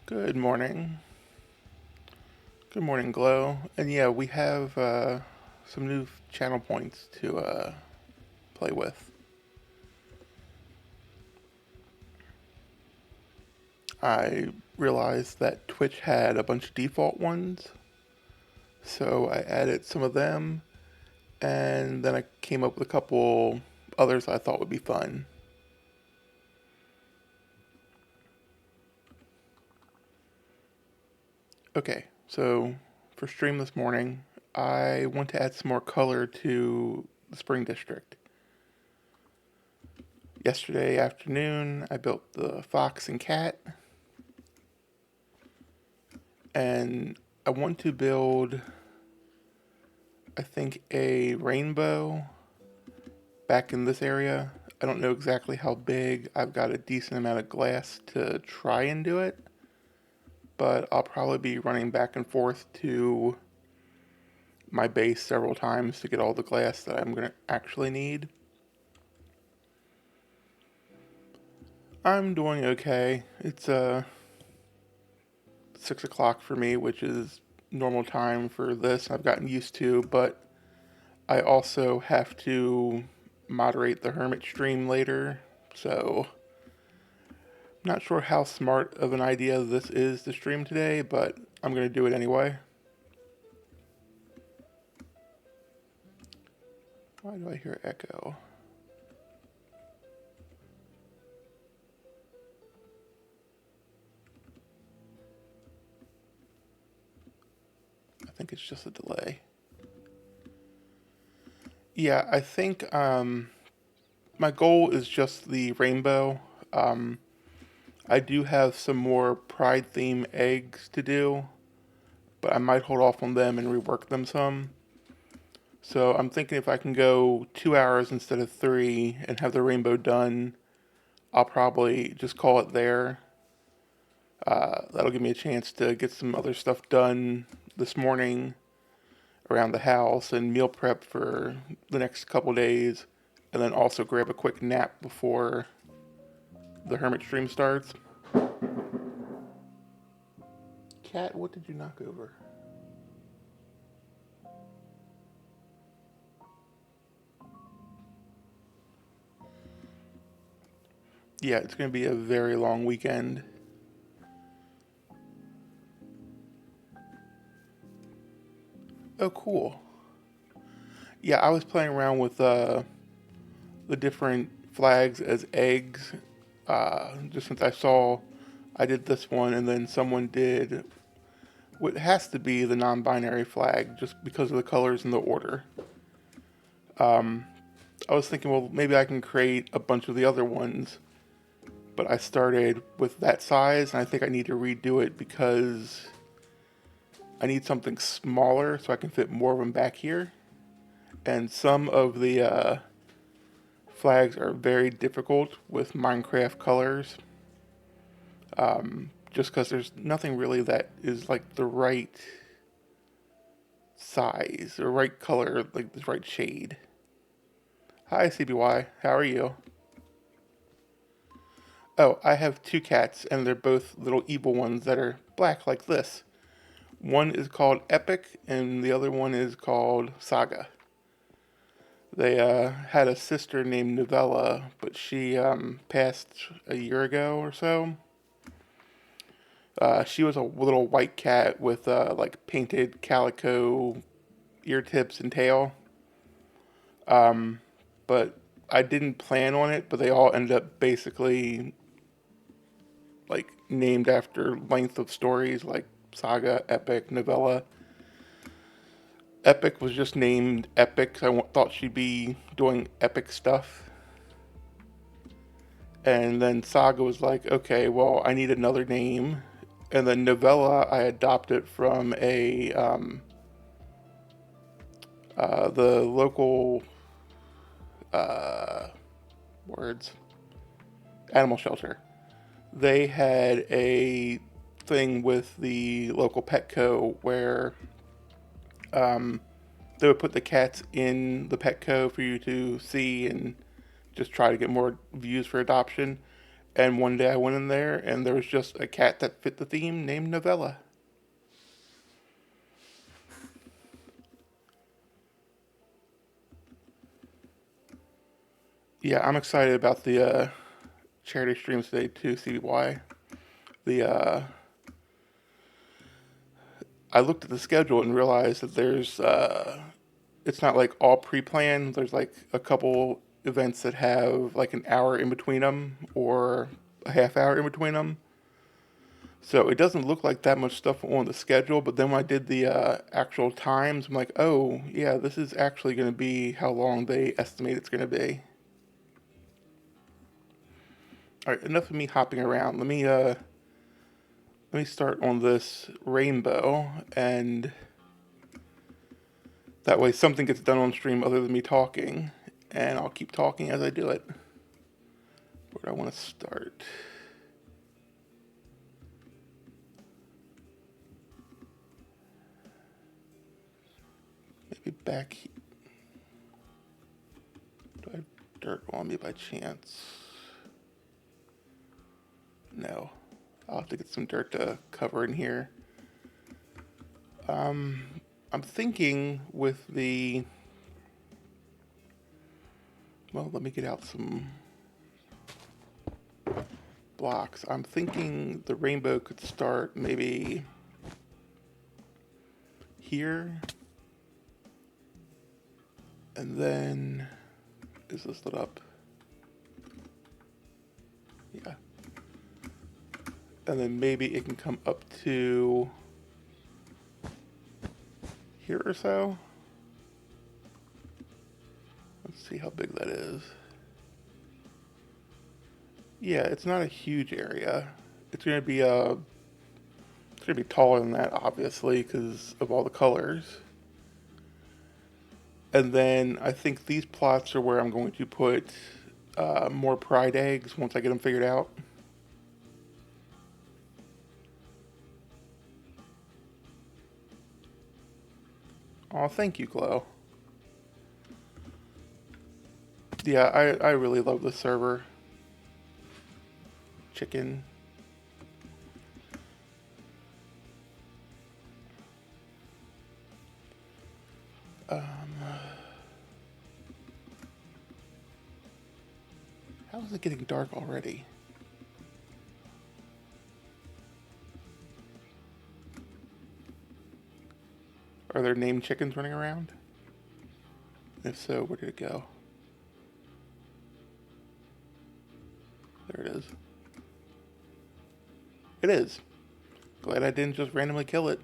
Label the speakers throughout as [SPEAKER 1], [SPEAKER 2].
[SPEAKER 1] Good morning. Good morning, Glow. And yeah, we have some new channel points to play with. I realized that Twitch had a bunch of default ones, so I added some of them, and then I came up with a couple others I thought would be fun. Okay, so for stream this morning, I want to add some more color to the Spring District. Yesterday afternoon, I built the fox and cat, and I want to build, I think, a rainbow back in this area. I don't know exactly how big. I've got a decent amount of glass to try and do it, but I'll probably be running back and forth to my base several times to get all the glass that I'm going to actually need. I'm doing okay. It's 6 o'clock for me, which is normal time for this. I've gotten used to, but I also have to moderate the Hermit stream later, so I'm not sure how smart of an idea this is to stream today, but I'm going to do it anyway. Why do I hear echo? I think it's just a delay. Yeah, I think my goal is just the rainbow. I do have some more Pride theme eggs to do, but I might hold off on them and rework them some. So I'm thinking if I can go 2 hours instead of 3 and have the rainbow done, I'll probably just call it there. That'll give me a chance to get some other stuff done this morning around the house and meal prep for the next couple days, and then also grab a quick nap before the Hermit stream starts. Cat, what did you knock over? Yeah, it's going to be a very long weekend. Oh, cool. Yeah, I was playing around with the different flags as eggs. Just since I did this one, and then someone did what has to be the non-binary flag, just because of the colors and the order. I was thinking, well, maybe I can create a bunch of the other ones, but I started with that size, and I think I need to redo it because I need something smaller so I can fit more of them back here. And some of the flags are very difficult with Minecraft colors, just because there's nothing really that is like the right size or right color, like the right shade. Hi, CBY. How are you? Oh, I have two cats, and they're both little evil ones that are black like this. One is called Epic, and the other one is called Saga. They had a sister named Novella, but she passed a year ago or so. She was a little white cat with like painted calico ear tips and tail. But I didn't plan on it, but they all ended up basically like named after length of stories like Saga, Epic, Novella. Epic was just named Epic. I thought she'd be doing epic stuff. And then Saga was like, okay, well, I need another name. And then Novella, I adopted from the local uh, words animal shelter. They had a thing with the local Petco where um, they would put the cats in the Petco for you to see and just try to get more views for adoption. And one day I went in there and there was just a cat that fit the theme named Novella. Yeah, I'm excited about the charity streams today too, CBY. The I looked at the schedule and realized that there's it's not like all pre-planned. There's like a couple events that have like an hour in between them or a half hour in between them. So it doesn't look like that much stuff on the schedule, but then when I did the actual times, I'm like, oh, yeah, this is actually going to be how long they estimate it's going to be. All right, enough of me hopping around. Let me start on this rainbow, and that way something gets done on stream other than me talking, and I'll keep talking as I do it. Where do I want to start? Maybe back here. Do I have dirt on me by chance? No. I'll have to get some dirt to cover in here. I'm thinking with the... Well, let me get out some blocks. I'm thinking the rainbow could start maybe here. And then... Is this lit up? Yeah. And then maybe it can come up to here or so. Let's see how big that is. Yeah, it's not a huge area. It's gonna be taller than that, obviously, because of all the colors. And then I think these plots are where I'm going to put more pride eggs once I get them figured out. Oh, thank you, Glow. Yeah, I really love this server. Chicken. How is it getting dark already? Are there named chickens running around? If so, where did it go? There it is. It is. Glad I didn't just randomly kill it.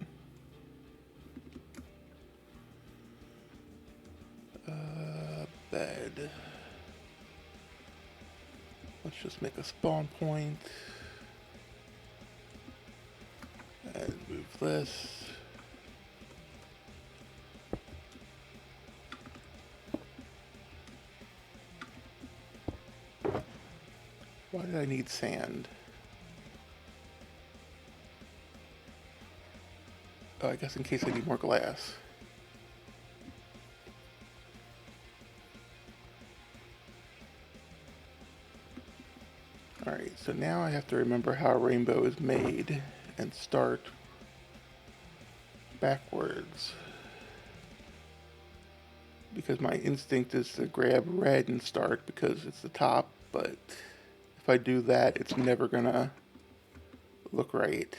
[SPEAKER 1] Bed. Let's just make a spawn point. And move this. Why did I need sand? Oh, I guess in case I need more glass. Alright, so now I have to remember how a rainbow is made and start backwards. Because my instinct is to grab red and start because it's the top, but if I do that, it's never gonna look right.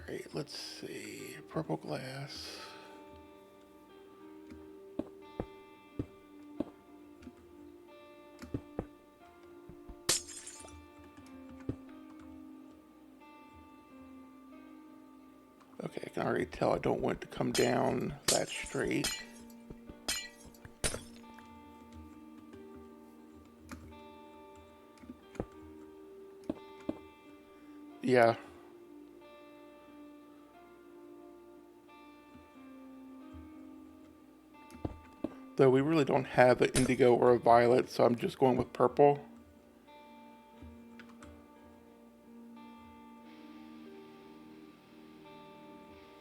[SPEAKER 1] Alright, let's see. Purple glass. Okay, I can already tell I don't want it to come down that straight. Yeah. Though we really don't have an indigo or a violet, so I'm just going with purple.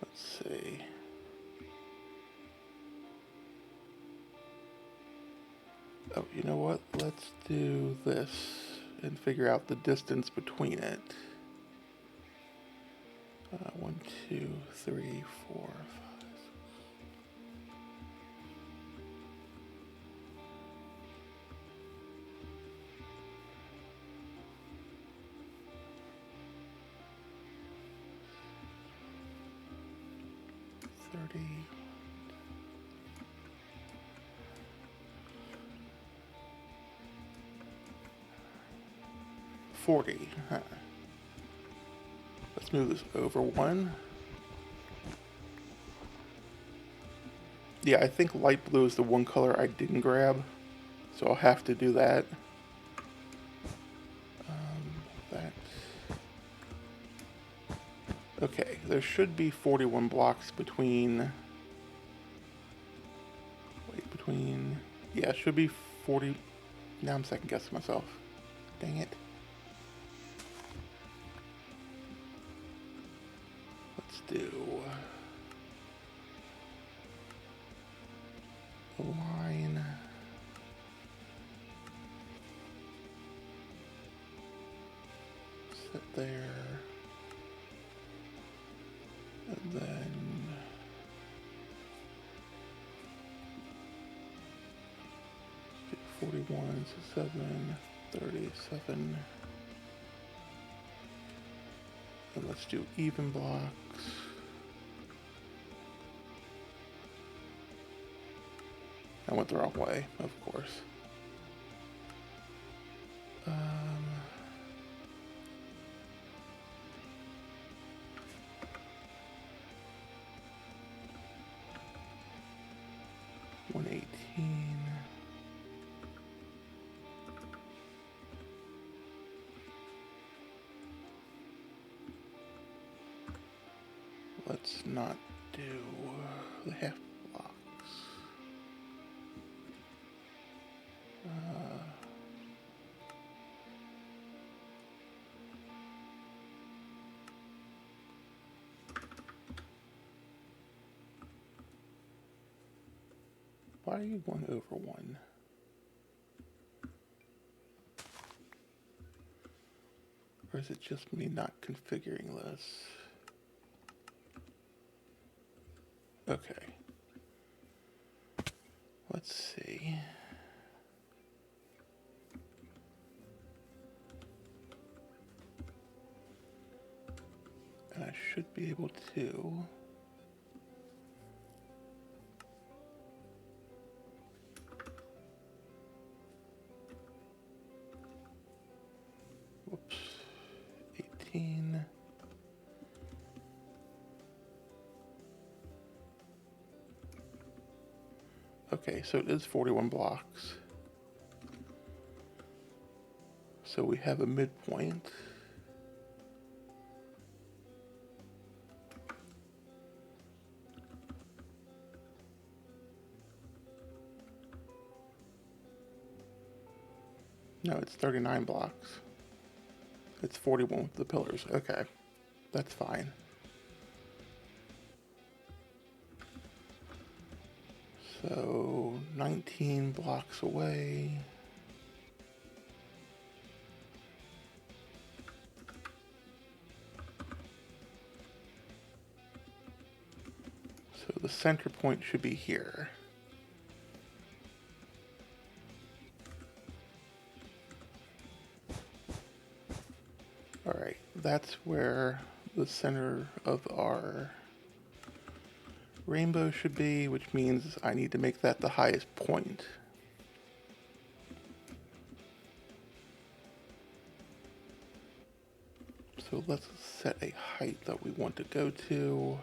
[SPEAKER 1] Let's see. let's do this and figure out the distance between it. 1, 2, 3, 4, 5. 30. 40. Huh. Let's move this over 1. Yeah, I think light blue is the one color I didn't grab, so I'll have to do that. That. Okay, there should be 41 blocks between. Yeah, it should be 40. Now I'm second guessing myself. Dang it. Let's do a line. Sit there. And then 41, so 7, 37. And let's do even blocks. I went the wrong way, of course. 118. Let's not do the half blocks. Why are you 1 over 1? Or is it just me not configuring this? Okay. Let's see. And I should be able to. Whoops. 18. Okay, so it is 41 blocks. So we have a midpoint. No, it's 39 blocks. It's 41 with the pillars. Okay, that's fine. So 19 blocks away. So the center point should be here. All right, that's where the center of our rainbow should be, which means I need to make that the highest point. So let's set a height that we want to go to.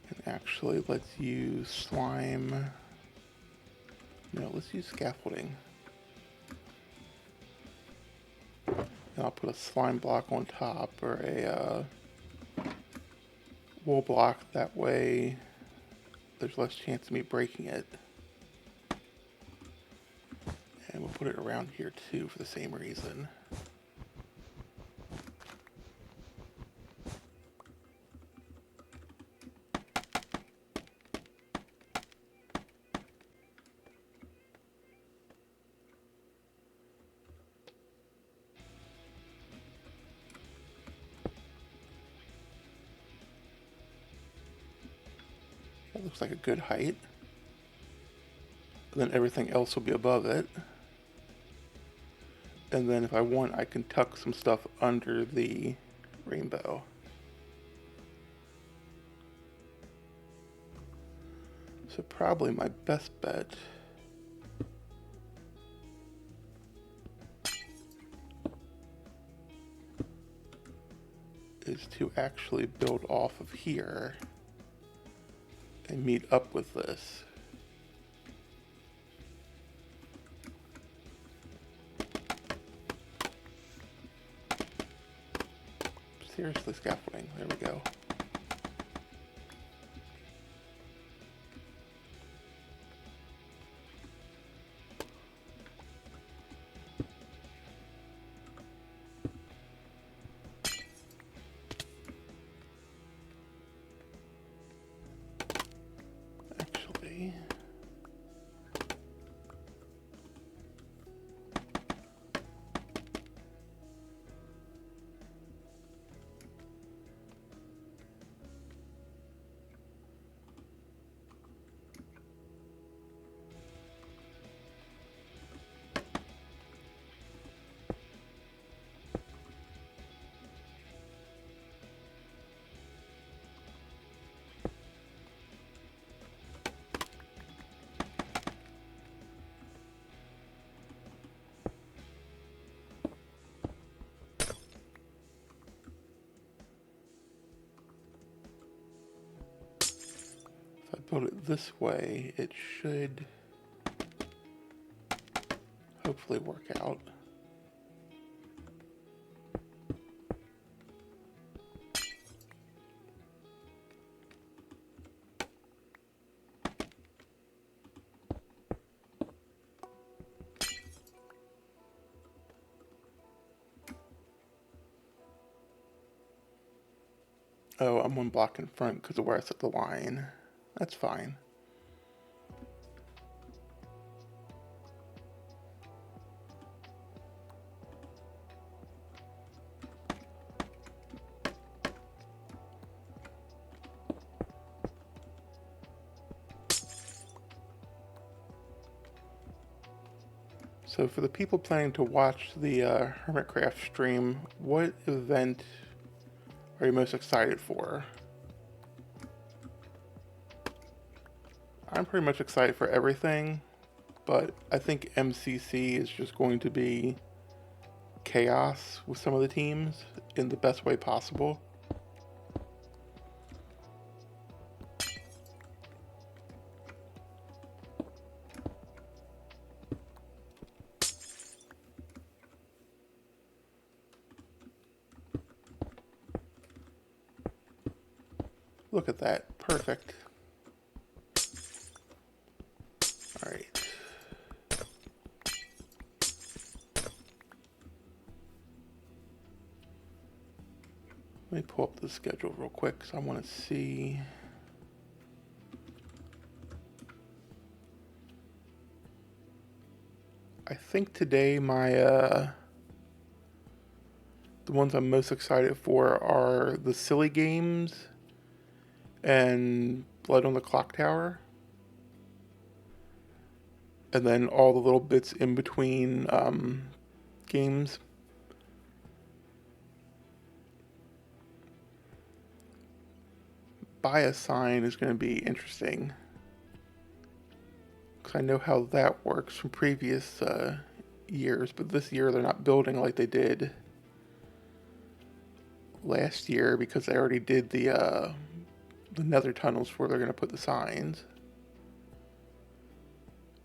[SPEAKER 1] And actually, let's use slime. No, let's use scaffolding. And I'll put a slime block on top, or a wool block. That way there's less chance of me breaking it. And we'll put it around here too for the same reason. looks like a good height. And then everything else will be above it. And then if I want, I can tuck some stuff under the rainbow. So probably my best bet is to actually build off of here and meet up with this. Seriously, scaffolding. There we go. Actually, if I build it this way, it should hopefully work out. Oh, I'm one block in front because of where I set the line. That's fine. So for the people planning to watch the Hermitcraft stream, what event are you most excited for? I'm pretty much excited for everything, but I think MCC is just going to be chaos with some of the teams in the best way possible. Look at that. Perfect. All right. Let me pull up the schedule real quick because I want to see. I think today the ones I'm most excited for are the silly games and Blood on the Clock Tower. And then all the little bits in between games. Buy a sign is going to be interesting. Because I know how that works from previous years, but this year they're not building like they did last year because they already did the nether tunnels where they're going to put the signs.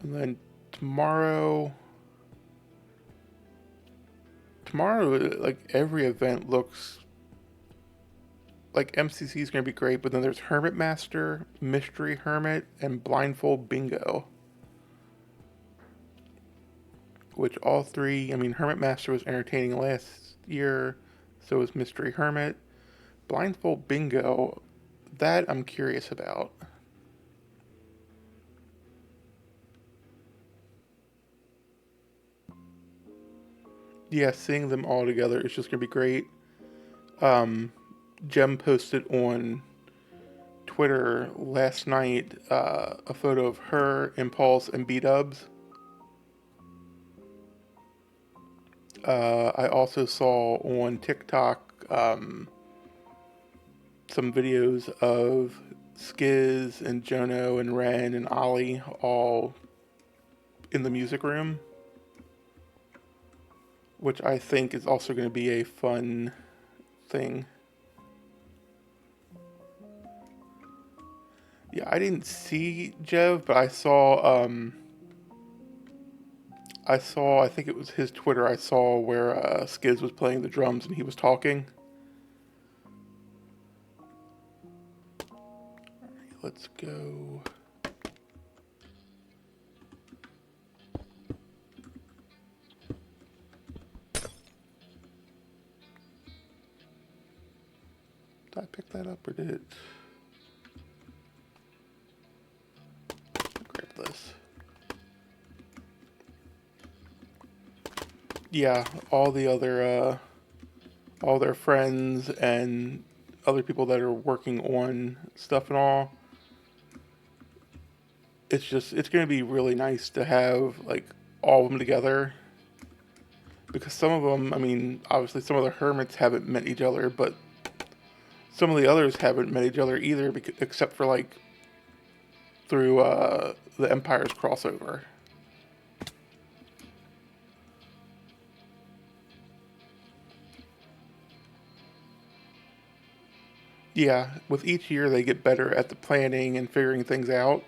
[SPEAKER 1] And then tomorrow, like every event looks like MCC is going to be great, but then there's Hermit Master, Mystery Hermit, and Blindfold Bingo. Which all three, I mean, Hermit Master was entertaining last year, so was Mystery Hermit. Blindfold Bingo, that I'm curious about. Yeah, seeing them all together is just going to be great. Jem posted on Twitter last night a photo of her, Impulse, and B-Dubs. I also saw on TikTok some videos of Skiz and Jono and Ren and Ollie all in the music room, which I think is also going to be a fun thing. Yeah, I didn't see Jev, but I saw, I think it was his Twitter, I saw where Skiz was playing the drums and he was talking. Alright, let's go. Did I pick that up or did it? Grab this. Yeah, all their friends and other people that are working on stuff and all. It's going to be really nice to have like all of them together, because some of them, I mean, obviously some of the hermits haven't met each other, but some of the others haven't met each other either, except for like through the Empire's crossover. Yeah, with each year they get better at the planning and figuring things out.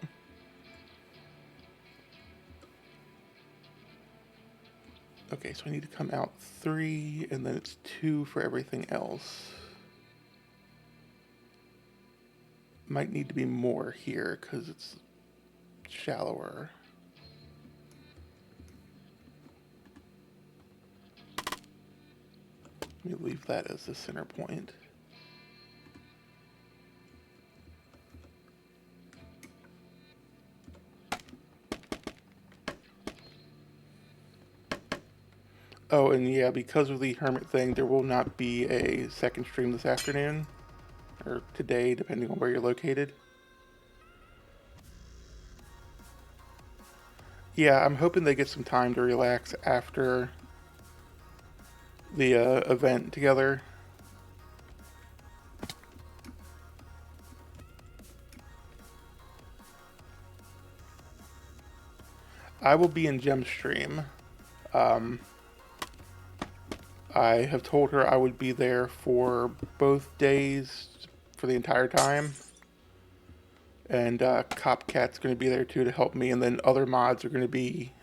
[SPEAKER 1] Okay, so I need to come out 3, and then it's 2 for everything else. Might need to be more here, because it's shallower. Let me leave that as the center point. Oh, and yeah, because of the hermit thing, there will not be a second stream this afternoon, or today, depending on where you're located. Yeah, I'm hoping they get some time to relax after the event together. I will be in Gem's stream. I have told her I would be there for both days for the entire time. And Copcat's going to be there too to help me, and then other mods are going to be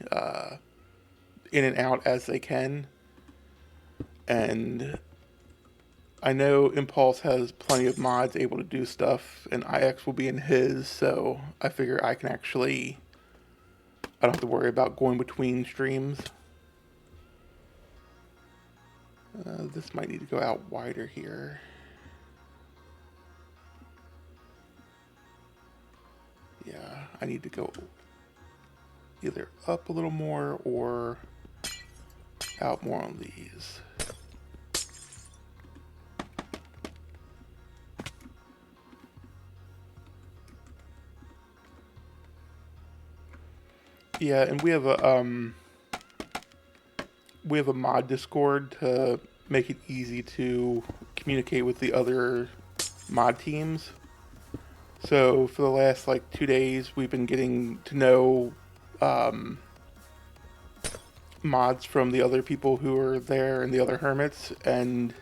[SPEAKER 1] in and out as they can. And I know Impulse has plenty of mods able to do stuff, and IX will be in his, so I figure I can actually, I don't have to worry about going between streams. This might need to go out wider here. Yeah, I need to go either up a little more or out more on these. Yeah, and we have a mod Discord to make it easy to communicate with the other mod teams. So for the last like 2 days, we've been getting to know mods from the other people who are there and the other hermits, and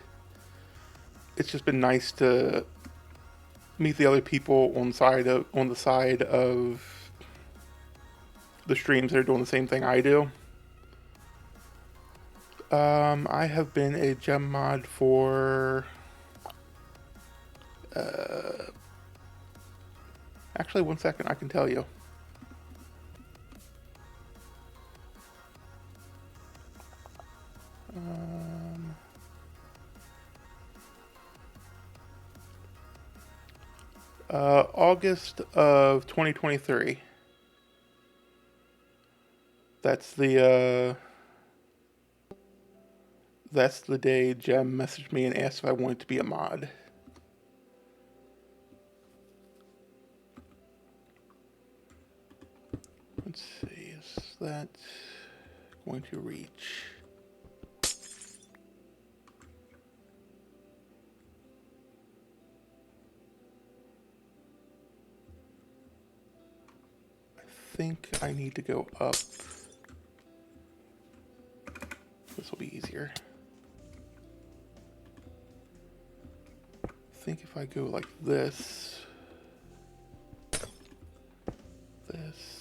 [SPEAKER 1] it's just been nice to meet the other people on the side of the streams that are doing the same thing I do. I have been a gem mod for actually 1 second, I can tell you. August of 2023. That's the day Gem messaged me and asked if I wanted to be a mod. Let's see, is that going to reach? I think I need to go up. This will be easier. I think if I go like this, this,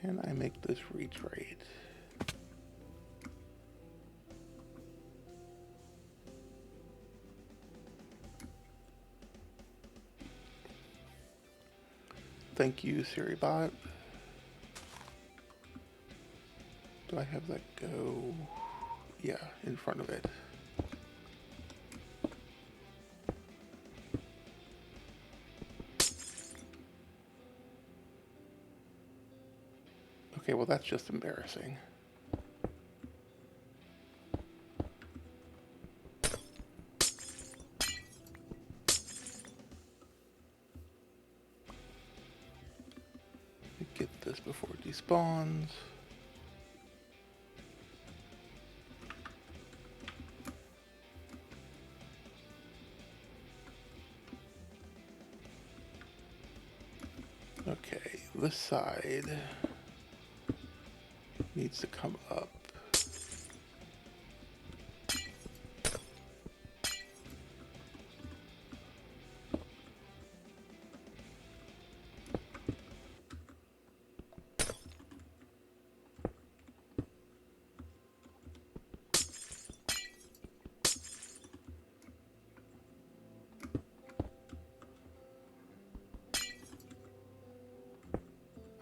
[SPEAKER 1] can I make this reach right? Thank you, SiriBot. Do I have that go? Yeah, in front of it. Okay, well that's just embarrassing. Get this before it despawns. Okay, this side needs to come up.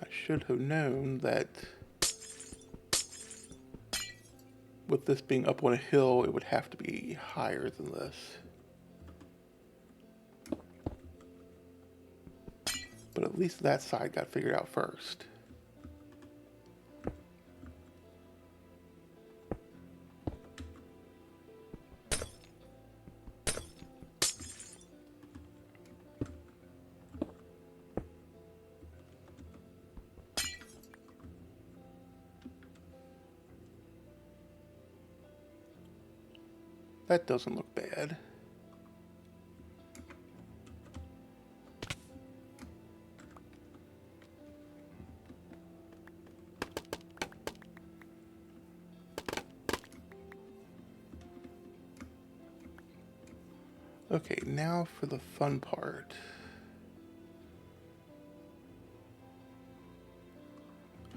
[SPEAKER 1] I should have known that with this being up on a hill, it would have to be higher than this. But at least that side got figured out first. That doesn't look bad. Okay, now for the fun part.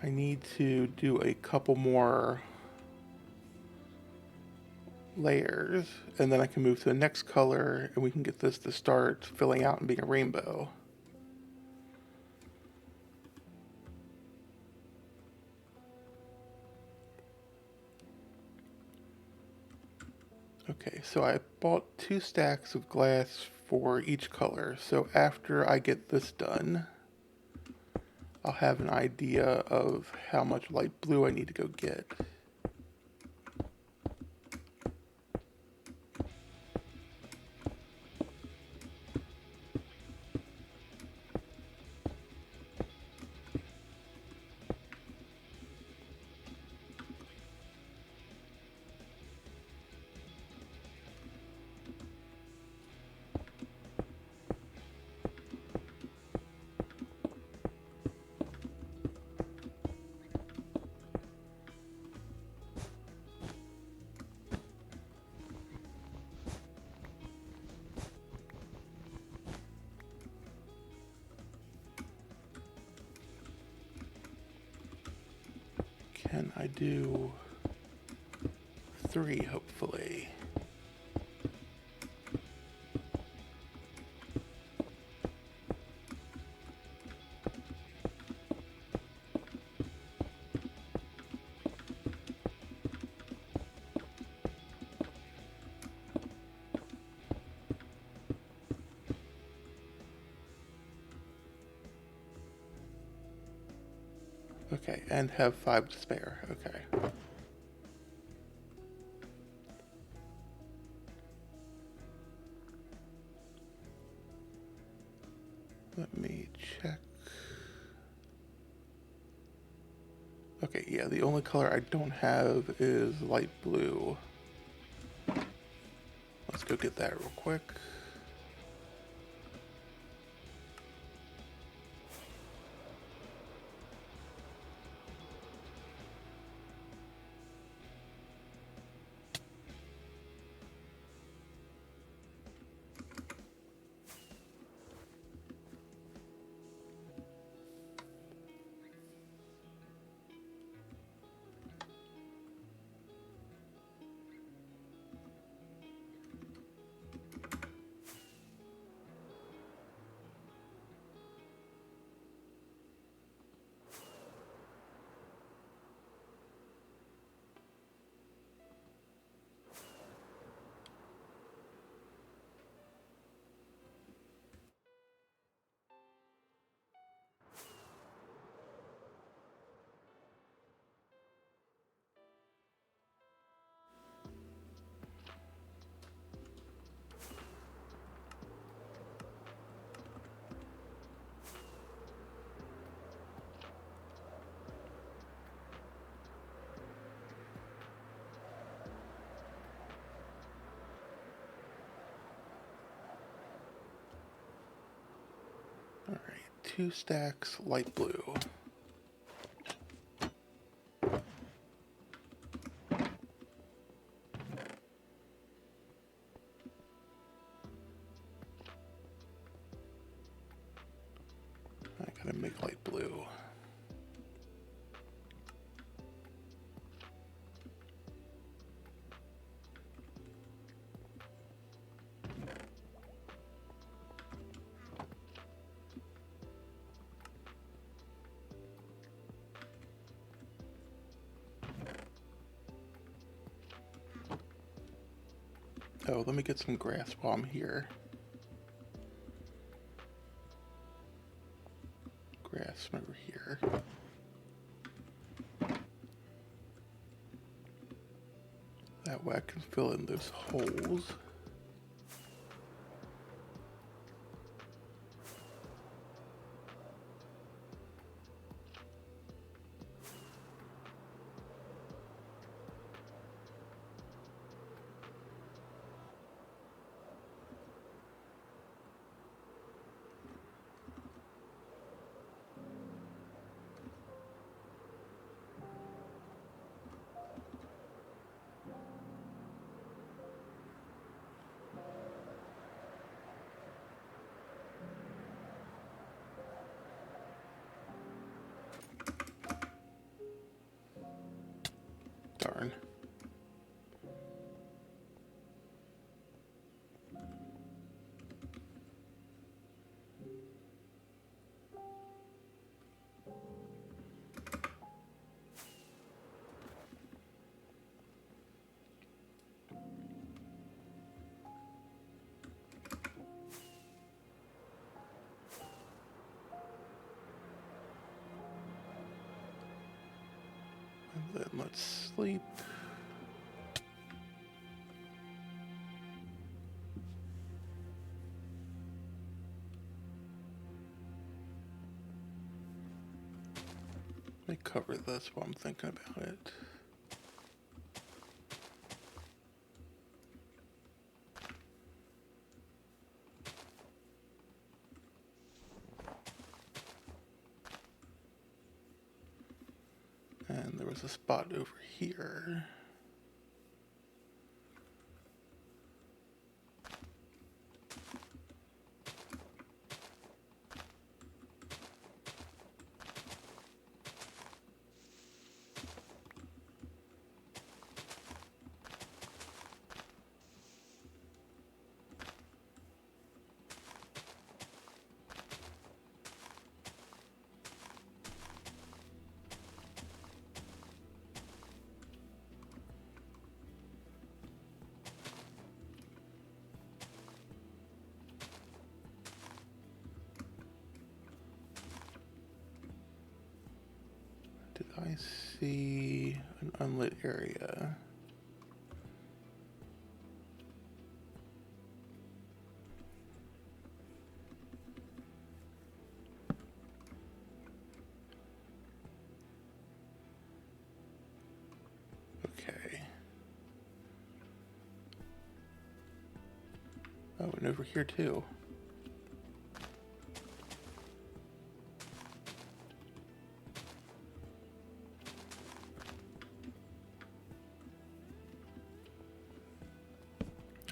[SPEAKER 1] I need to do a couple more layers, and then I can move to the next color, and we can get this to start filling out and being a rainbow. Okay, so I bought 2 stacks of glass for each color, so after I get this done, I'll have an idea of how much light blue I need to go get. Can I do 3, hopefully? Okay, and have 5 to spare. Okay. Let me check. Okay, yeah, the only color I don't have is light blue. Let's go get that real quick. Alright, 2 stacks light blue. I gotta make light blue. Oh, let me get some grass while I'm here. Grass from over here. That way I can fill in those holes. Darn. And then let's sleep. Let me cover this while I'm thinking about it. And there was a spot over here. I see an unlit area. Okay. Oh, and over here too.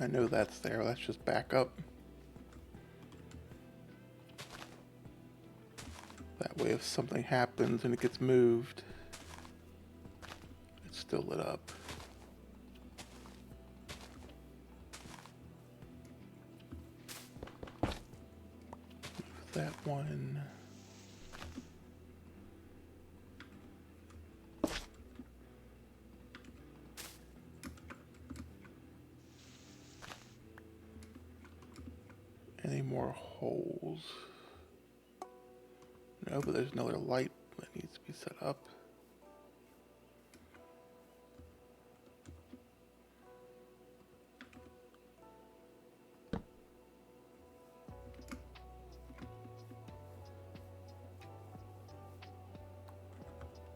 [SPEAKER 1] I know that's there. Let's just back up. That way if something happens and it gets moved, it's still lit up. Move that one. Any more holes? No, but there's another light that needs to be set up.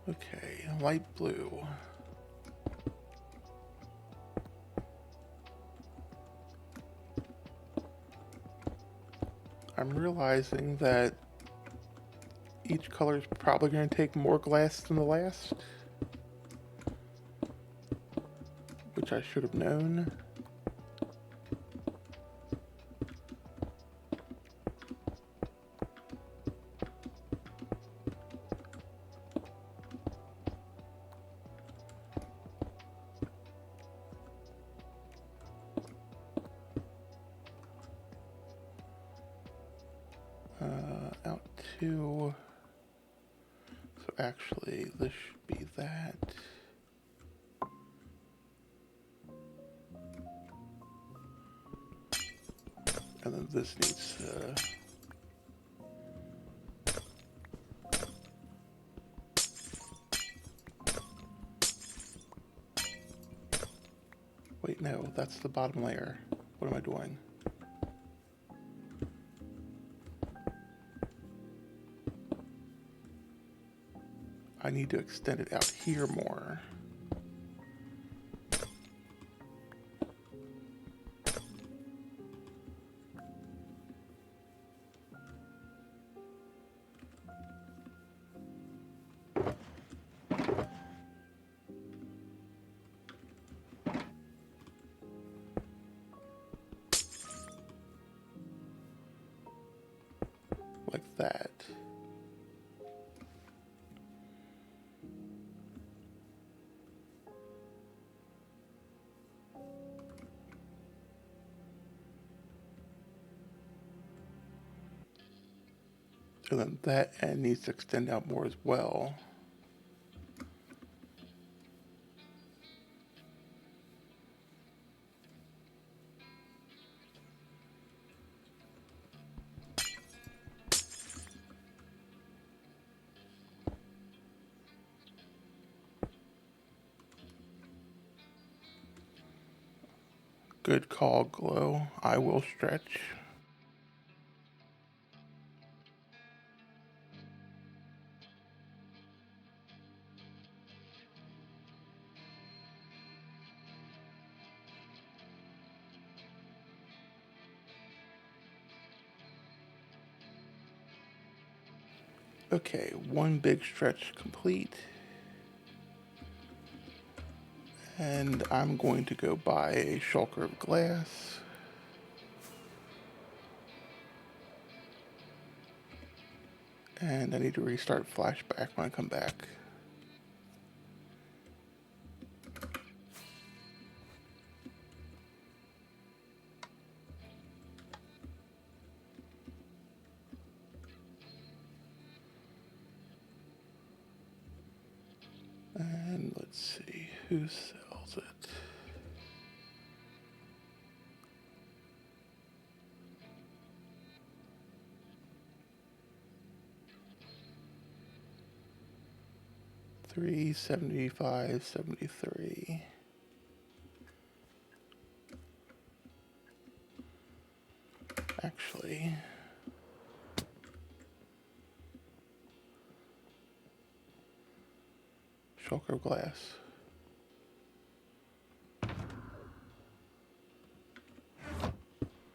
[SPEAKER 1] Okay, light blue. I'm realizing that each color is probably going to take more glass than the last, which I should have known. Out to, so actually this should be that. And then this needs wait, no, that's the bottom layer. What am I doing? I need to extend it out here more. Like that. And then that end needs to extend out more as well. Good call, Glow. I will stretch. Okay, one big stretch complete. And I'm going to go buy a shulker of glass. And I need to restart flashback when I come back. And let's see, who sells it? 375, 73. Actually, shulker glass.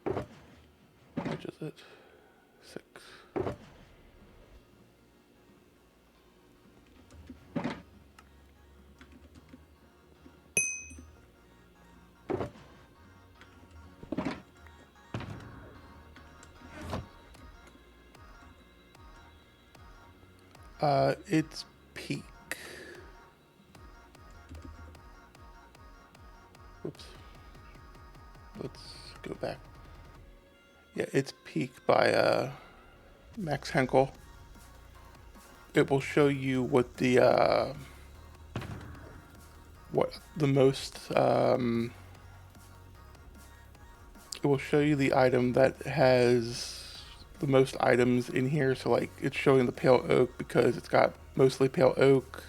[SPEAKER 1] How much is it? 6. It's peak. Whoops. Let's go back. Yeah, it's peak by Max Henkel. It will show you what the most it will show you the item that has the most items in here. So like it's showing the pale oak because it's got mostly pale oak.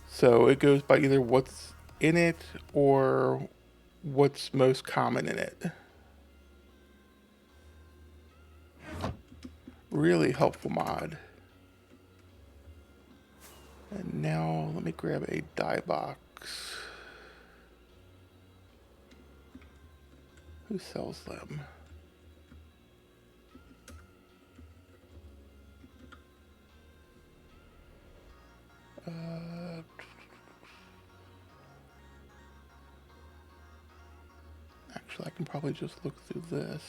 [SPEAKER 1] So it goes by either what's in it or what's most common in it. Really helpful mod. And now let me grab a die box. Who sells them? Actually, I can probably just look through this.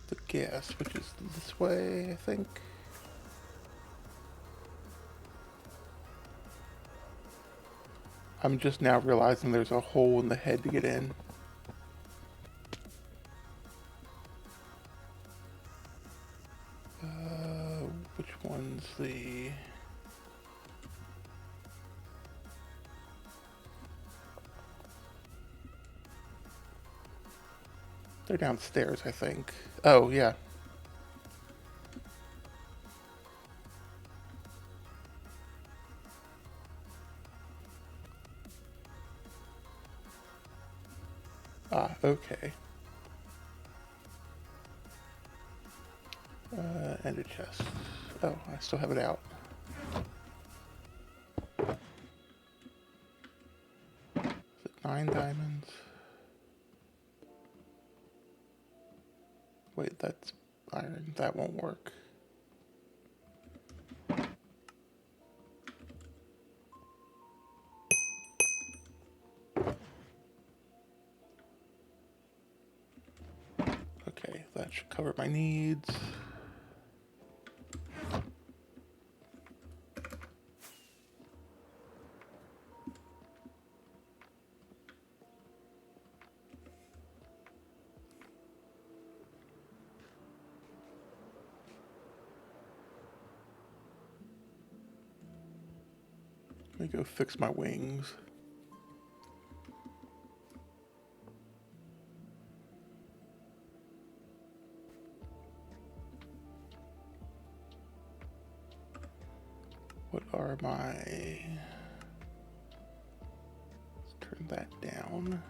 [SPEAKER 1] The gas, which is this way, I think. I'm just now realizing there's a hole in the head to get in. Which one's the... They're downstairs, I think. Oh, yeah. Ah, okay. And a chest. Oh, I still have it out. Is it 9 diamonds? Wait, that's iron. That won't work. Okay, that should cover my needs. Let me go fix my wings. What are my... Let's turn that down.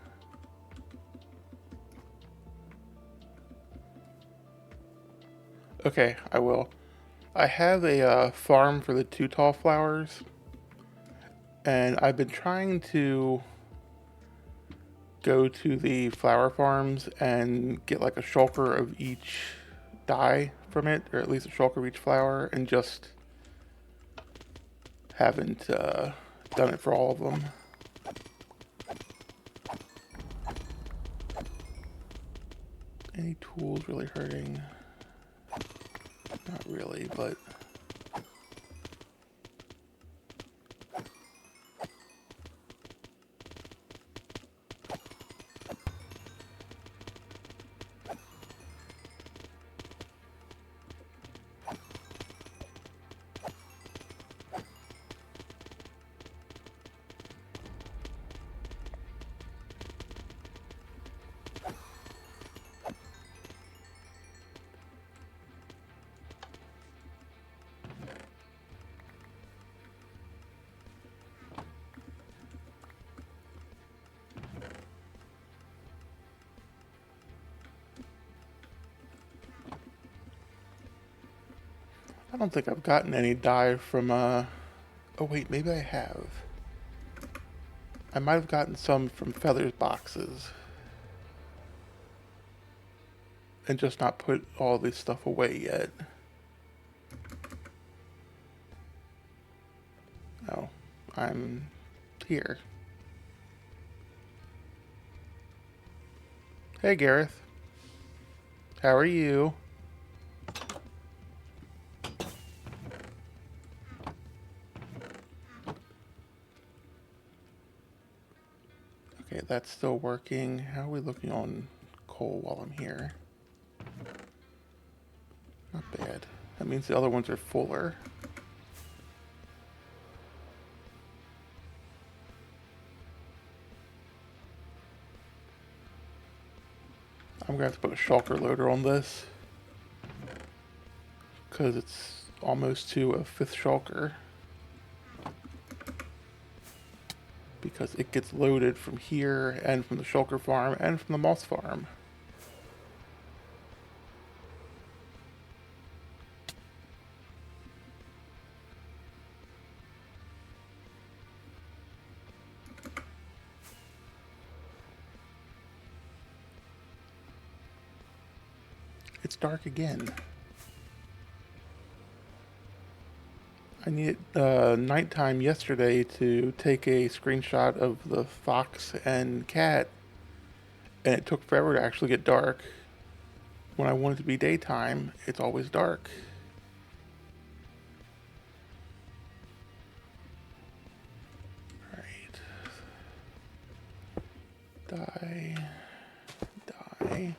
[SPEAKER 1] Okay, I will. I have a farm for the 2 tall flowers. And I've been trying to go to the flower farms and get like a shulker of each dye from it, or at least a shulker of each flower, and just haven't done it for all of them. Any tools really hurting? Not really, but... I don't think I've gotten any dye from, oh wait, maybe I have. I might have gotten some from Feathers boxes. And just not put all this stuff away yet. Oh, I'm here. Hey Gareth. How are you? Okay, that's still working. How are we looking on coal while I'm here? Not bad. That means the other ones are fuller. I'm gonna have to put a shulker loader on this because it's almost to a 5th shulker because it gets loaded from here and from the shulker farm and from the moss farm. It's dark again. I needed nighttime yesterday to take a screenshot of the fox and cat, and it took forever to actually get dark. When I want it to be daytime, it's always dark. Alright. Die. Die.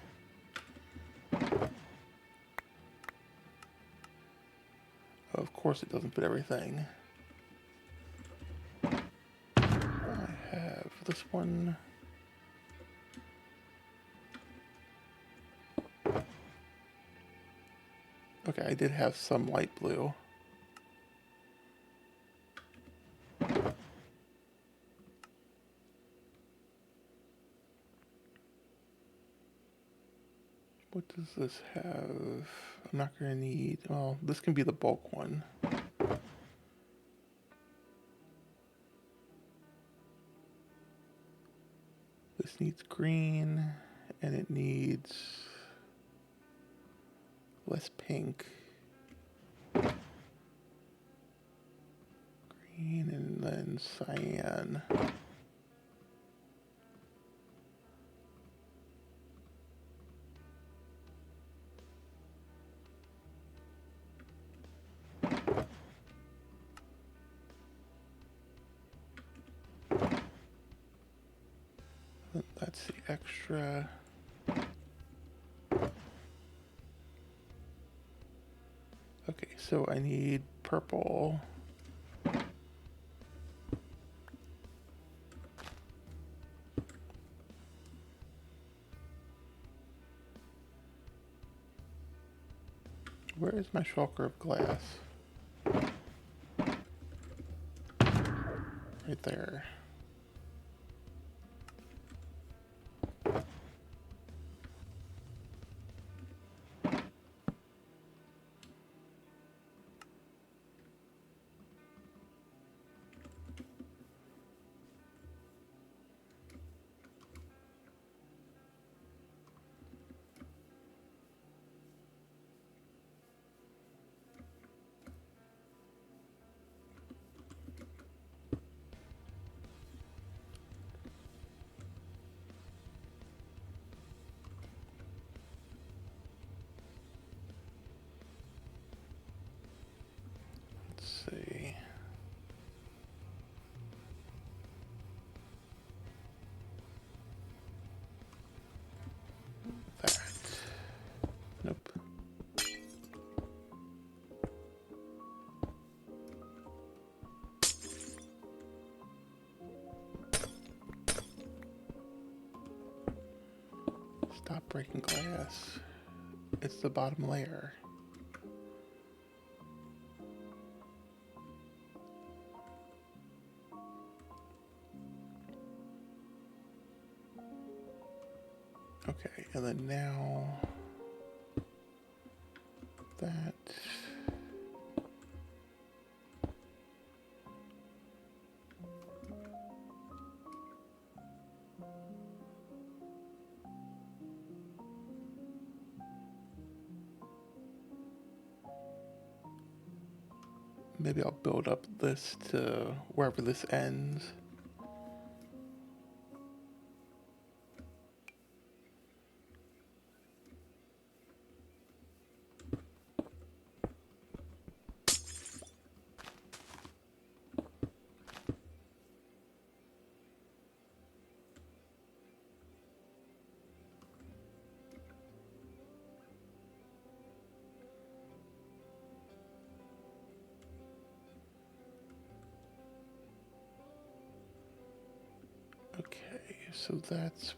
[SPEAKER 1] Of course it doesn't fit everything. I have this one. Okay, I did have some light blue. What does this have? I'm not going to need... Oh, this can be the bulk one. This needs green, and it needs less pink. Green and then cyan. That's the extra. Okay, so I need purple. Where is my shulker of glass? Right there. Let's see. That. Nope. Stop breaking glass. It's the bottom layer. Okay, and then now that Maybe I'll build up this to wherever this ends. Okay, so that's...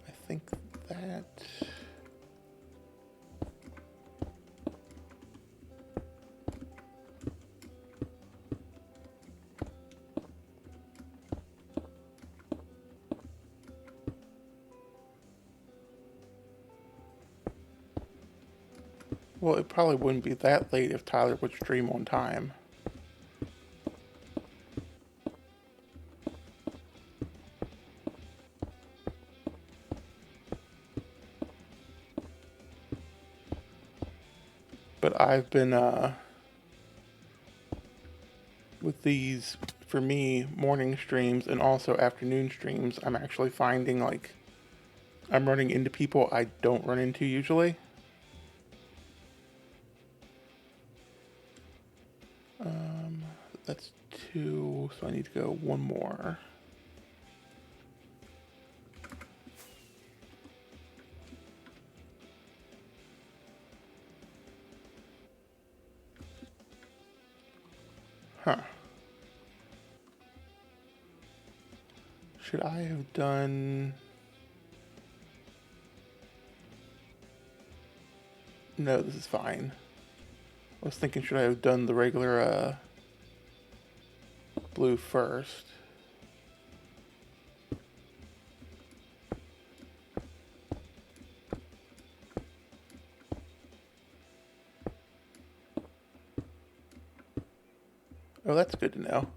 [SPEAKER 1] I think that... Well, it probably wouldn't be that late if Tyler would stream on time. But I've been, with these, for me, morning streams and also afternoon streams, I'm actually finding, like, I'm running into people I don't run into usually. That's 2, so I need to go 1 more. Huh. Should I have done... No, this is fine. I was thinking, should I have done the regular, blue first? Oh, that's good to know.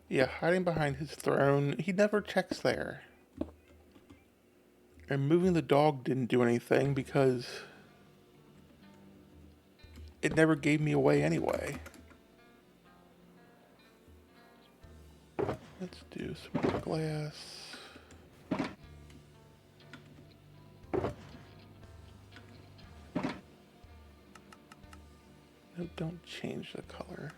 [SPEAKER 1] Yeah, hiding behind his throne. He never checks there. And moving the dog didn't do anything because it never gave me away anyway. Let's do some more glass. No, don't change the color.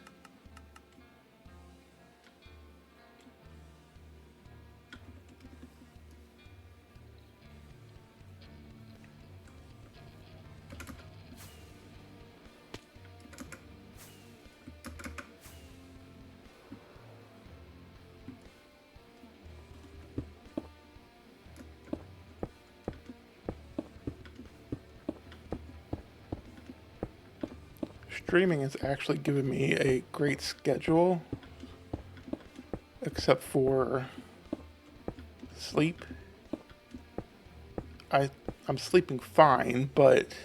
[SPEAKER 1] Streaming has actually given me a great schedule, except for sleep. I'm sleeping fine, but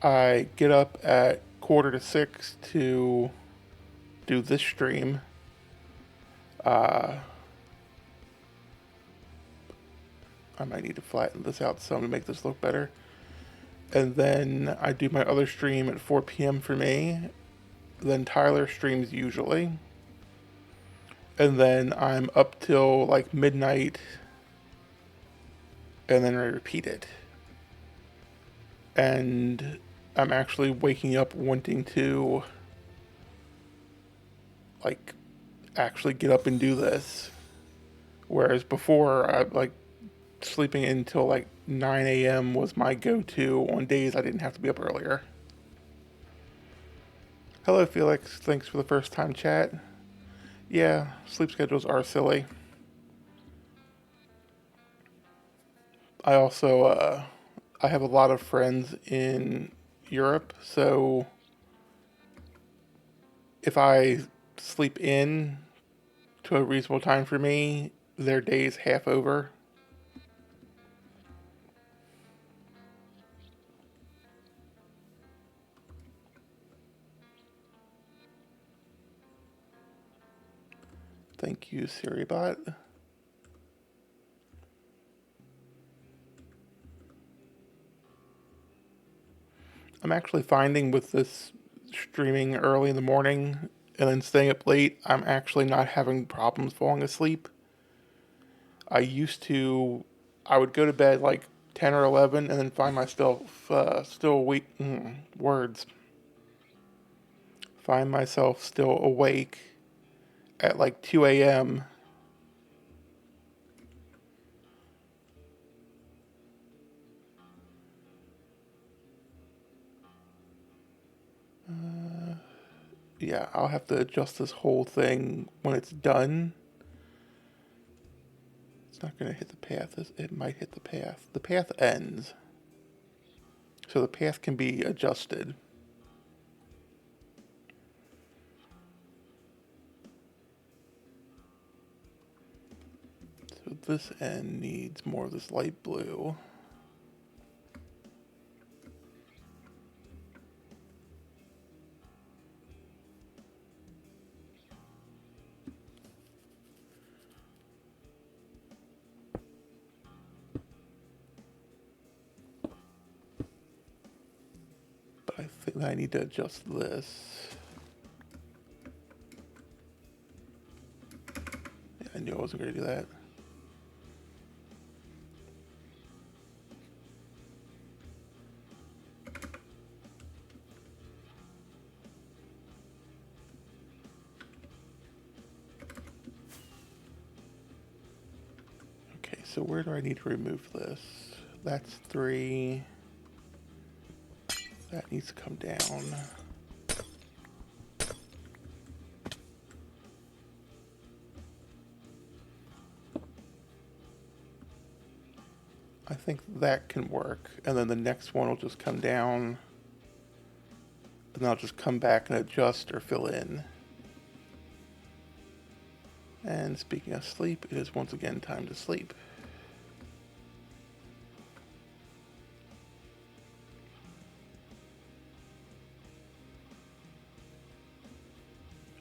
[SPEAKER 1] I get up at 5:45 to do this stream. I might need to flatten this out some to make this look better. And then I do my other stream at 4 p.m. for me. Then Tyler streams usually. And then I'm up till like midnight. And then I repeat it. And I'm actually waking up wanting to, like, actually get up and do this. Whereas before, I like sleeping until like 9 a.m. was my go-to on days I didn't have to be up earlier. Hello, Felix. Thanks for the first time chat. Yeah, sleep schedules are silly. I also, I have a lot of friends in Europe, so if I sleep in to a reasonable time for me, their day's half over. Thank you, SiriBot. I'm actually finding with this streaming early in the morning and then staying up late, I'm actually not having problems falling asleep. I would go to bed like 10 or 11 and then find myself still awake. Words. Find myself still awake at like 2 a.m. Yeah, I'll have to adjust this whole thing when it's done. It's not going to hit the path. It might hit the path. The path ends. So the path can be adjusted. So this end needs more of this light blue. But I think I need to adjust this. Yeah, I knew I wasn't going to do that. Okay, so where do I need to remove this? That's 3. That needs to come down. I think that can work. And then the next one will just come down. And then I'll just come back and adjust or fill in. And speaking of sleep, it is once again time to sleep.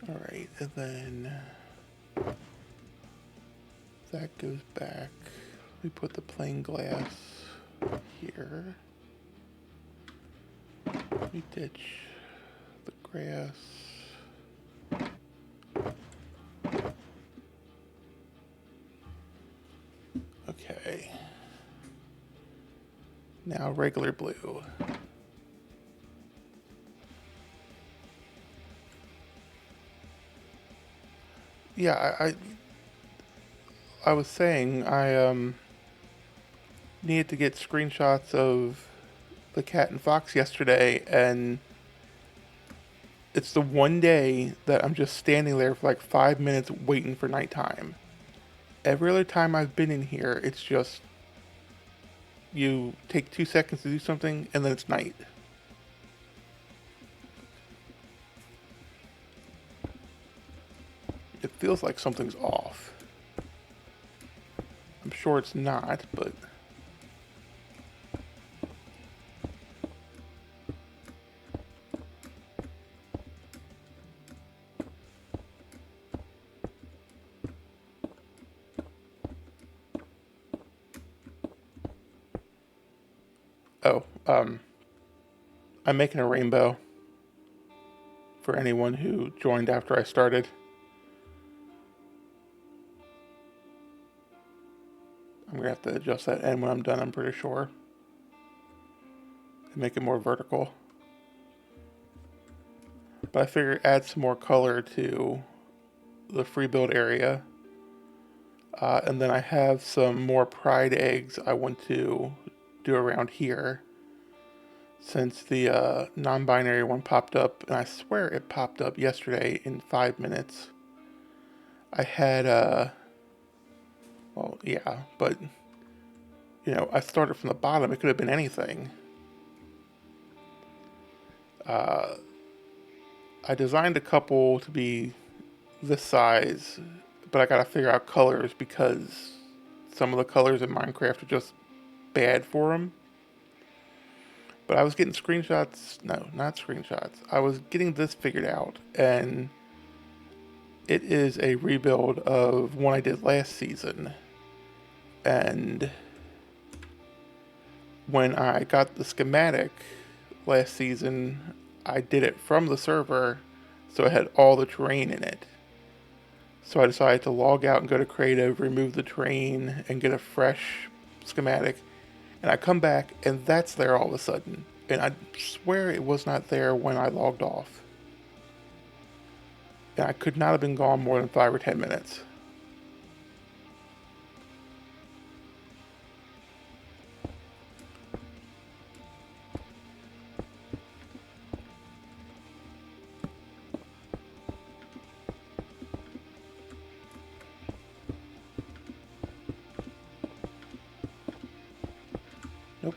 [SPEAKER 1] Alright, and then that goes back. We put the plain glass here. We ditch the grass. Okay. Now regular blue. Yeah, I was saying I needed to get screenshots of the cat and fox yesterday, and it's the one day that I'm just standing there for like 5 minutes waiting for nighttime. Every other time I've been in here, it's just you take 2 seconds to do something and then it's night. It feels like something's off. I'm sure it's not, but oh, I'm making a rainbow for anyone who joined after I started. I'm gonna have to adjust that end when I'm done, I'm pretty sure. And make it more vertical. But I figure add some more color to the free build area. And then I have some more pride eggs I want to do around here. Since the non-binary one popped up, and I swear it popped up yesterday in 5 minutes. I had, well, yeah, but, you know, I started from the bottom. It could have been anything. I designed a couple to be this size, but I gotta figure out colors because some of the colors in Minecraft are just bad for them. But I was getting screenshots, no, not screenshots. I was getting this figured out, and It is a rebuild of one I did last season. And when I got the schematic last season, I did it from the server, so it had all the terrain in it. So I decided to log out and go to creative, remove the terrain, and get a fresh schematic. And I come back, and that's there all of a sudden. And I swear it was not there when I logged off. And I could not have been gone more than 5 or 10 minutes. Nope.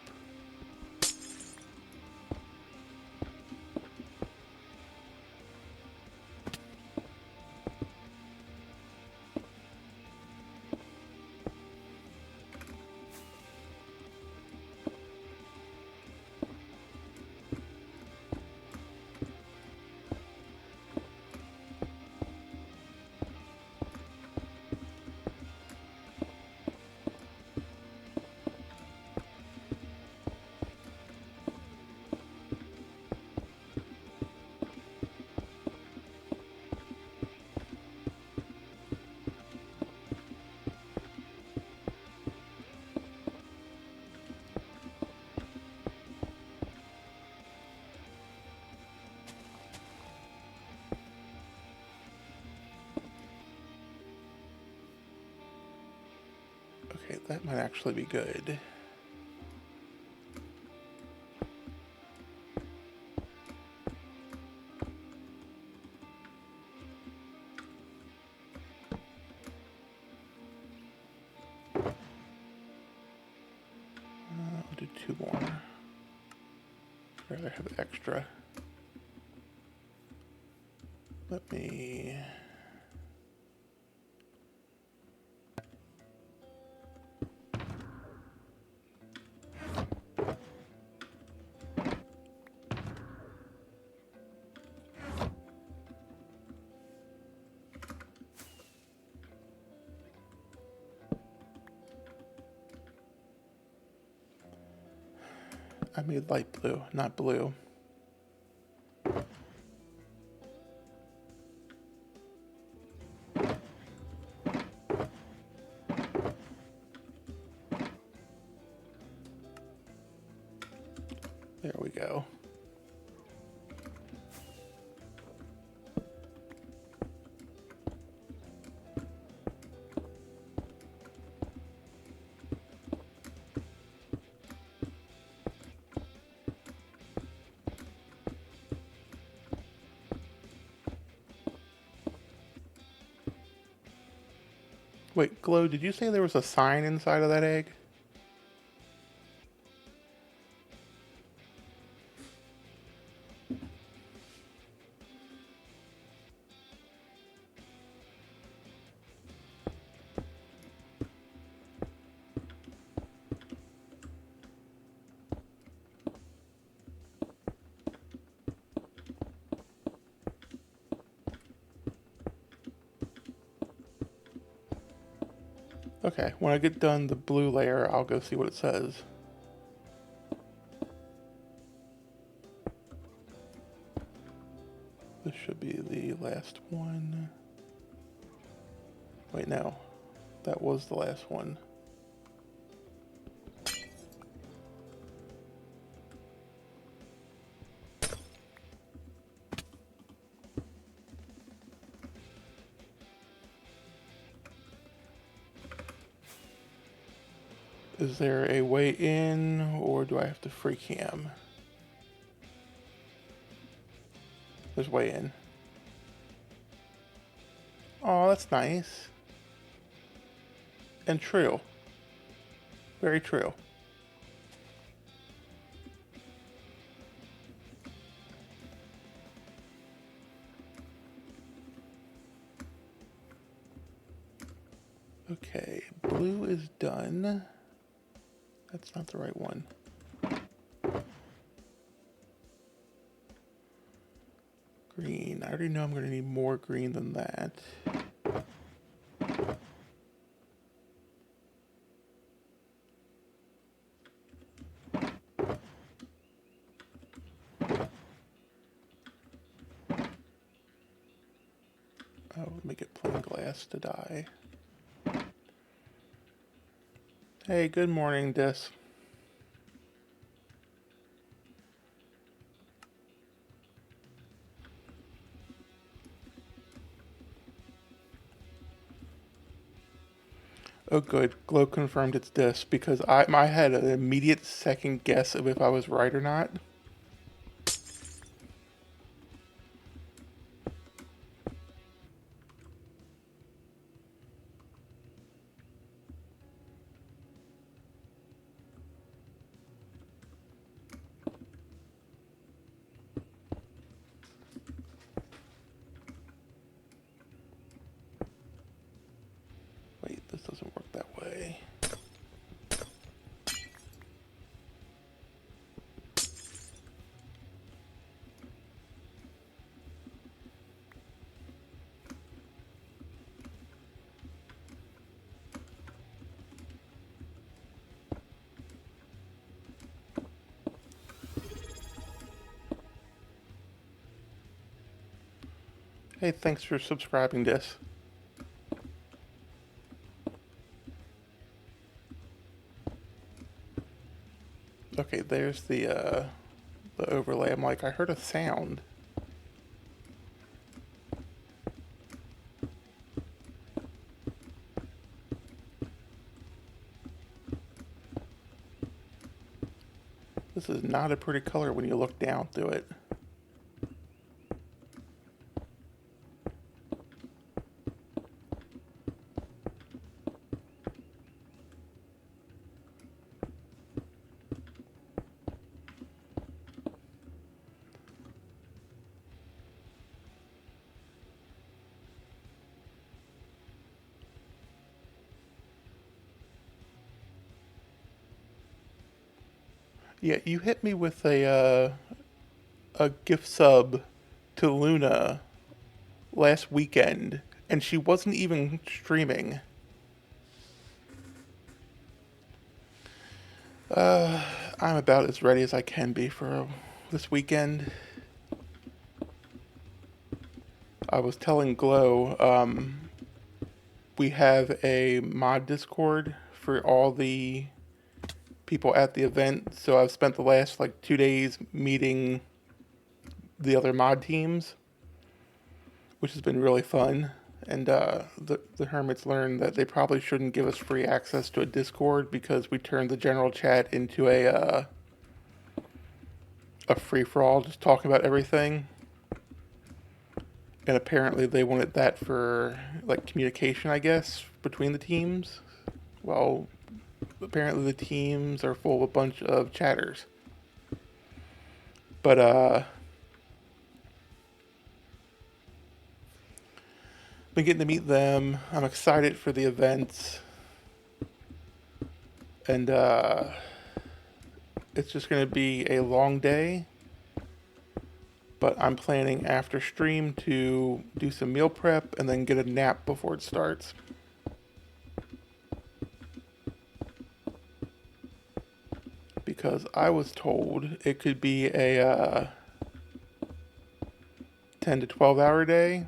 [SPEAKER 1] Okay, that might actually be good. I'll do 2 more. I'd rather have extra. Let me... I made light blue, not blue. There we go. Wait, Glow, did you say there was a sign inside of that egg? Okay, when I get done the blue layer, I'll go see what it says. This should be the last one. Wait, no. That was the last one. Is there a way in, or do I have to free cam? There's way in. Oh, that's nice. And true. Very true. Okay, blue is done. That's not the right one. green. I already know I'm going to need more green than that. Oh, make it plain glass to dye. Hey, good morning, Dis. Oh, good. Glow confirmed it's Dis because I had an immediate second guess of if I was right or not. Wait, this doesn't work that way. Hey, thanks for subscribing, Dis. Okay, there's the overlay. I'm like, I heard a sound. This is not a pretty color when you look down through it. Yeah, you hit me with a gift sub to Luna last weekend, and she wasn't even streaming. I'm about as ready as I can be for this weekend. I was telling Glow, we have a mod Discord for all the people at the event, so I've spent the last like 2 days meeting the other mod teams, which has been really fun. And the hermits learned that they probably shouldn't give us free access to a Discord because we turned the general chat into a free for all, just talking about everything. And apparently they wanted that for like communication, I guess, between the teams. Well, apparently the teams are full of a bunch of chatters. But been getting to meet them. I'm excited for the events. And it's just going to be a long day. But I'm planning after stream to do some meal prep and then get a nap before it starts. Because I was told it could be a 10 to 12 hour day.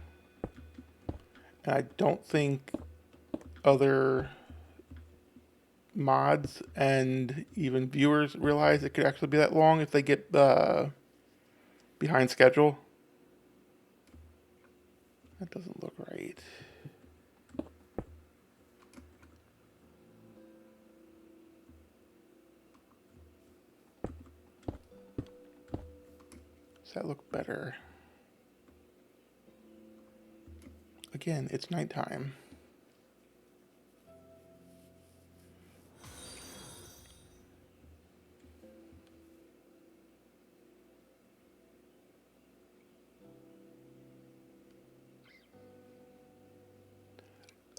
[SPEAKER 1] And I don't think other mods and even viewers realize it could actually be that long if they get behind schedule. That doesn't look right. Does that look better? Again, it's nighttime.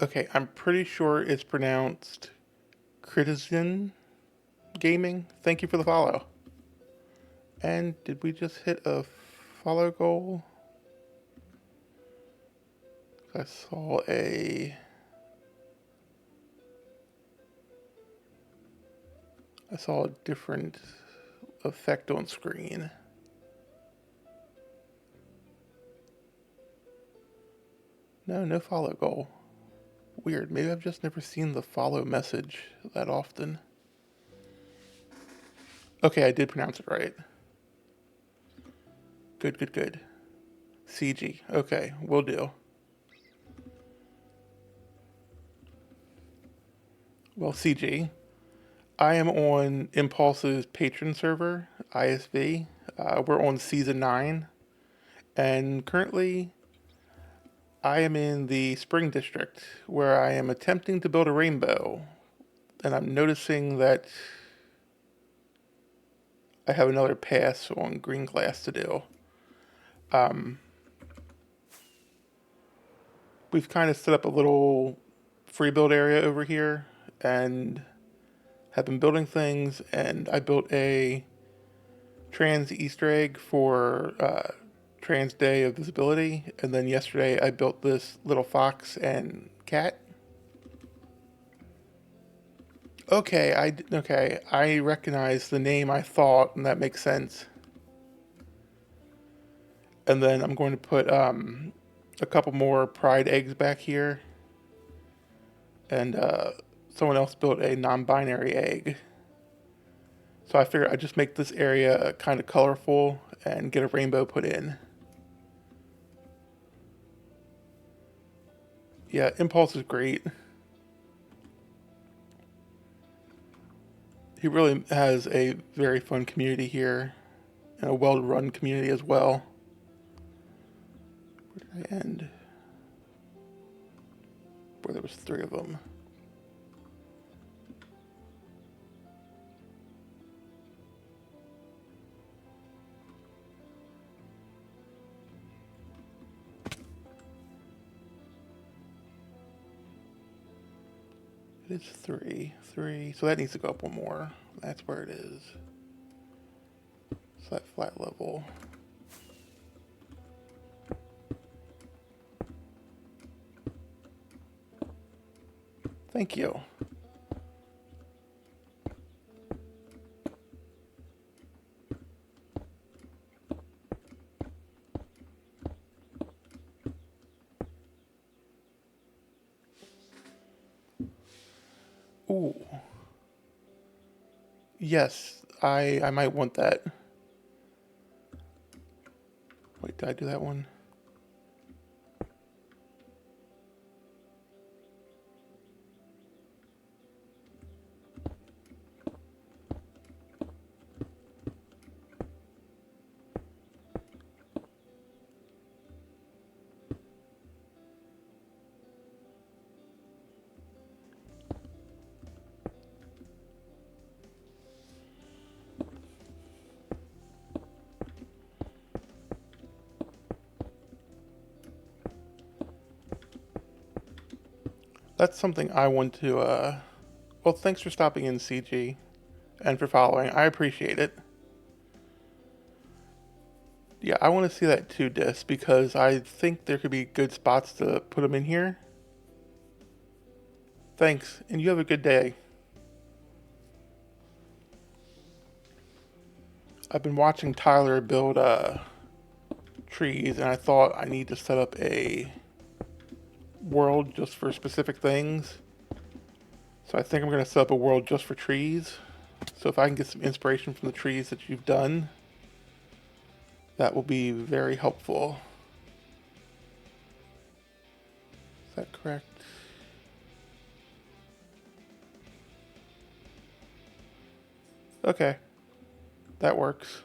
[SPEAKER 1] Okay, I'm pretty sure it's pronounced Critizen Gaming. Thank you for the follow. And did we just hit a follow goal? I saw a different effect on screen. No follow goal. Weird. Maybe I've just never seen the follow message that often. Okay, I did pronounce it right. Good. CG. Okay, will do. Well, CG, I am on Impulse's patron server, iSV. We're on season 9, and currently I am in the Spring District, where I am attempting to build a rainbow, and I'm noticing that I have another pass on green glass to do. We've kind of set up a little free build area over here, and have been building things, and I built a trans Easter egg for Trans Day of Visibility, and then yesterday I built this little fox and cat. Okay, I recognize the name I thought, and that makes sense. And then I'm going to put a couple more pride eggs back here, and someone else built a non-binary egg. So I figured I'd just make this area kind of colorful and get a rainbow put in. Yeah, Impulse is great. He really has a very fun community here, and a well-run community as well. Where did I end? Where there was 3 of them. It's 3. So that needs to go up one more. That's where it is. So that flat level. Thank you. Ooh. Yes, I might want that. Wait, did I do that one? That's something I want to, well, thanks for stopping in, CG, and for following. I appreciate it. Yeah, I want to see that too, Dis, because I think there could be good spots to put them in here. Thanks, and you have a good day. I've been watching Tyler build trees, and I thought I need to set up a world just for specific things. So I think I'm going to set up a world just for trees. So if I can get some inspiration from the trees that you've done, that will be very helpful. Is that correct? Okay, that works.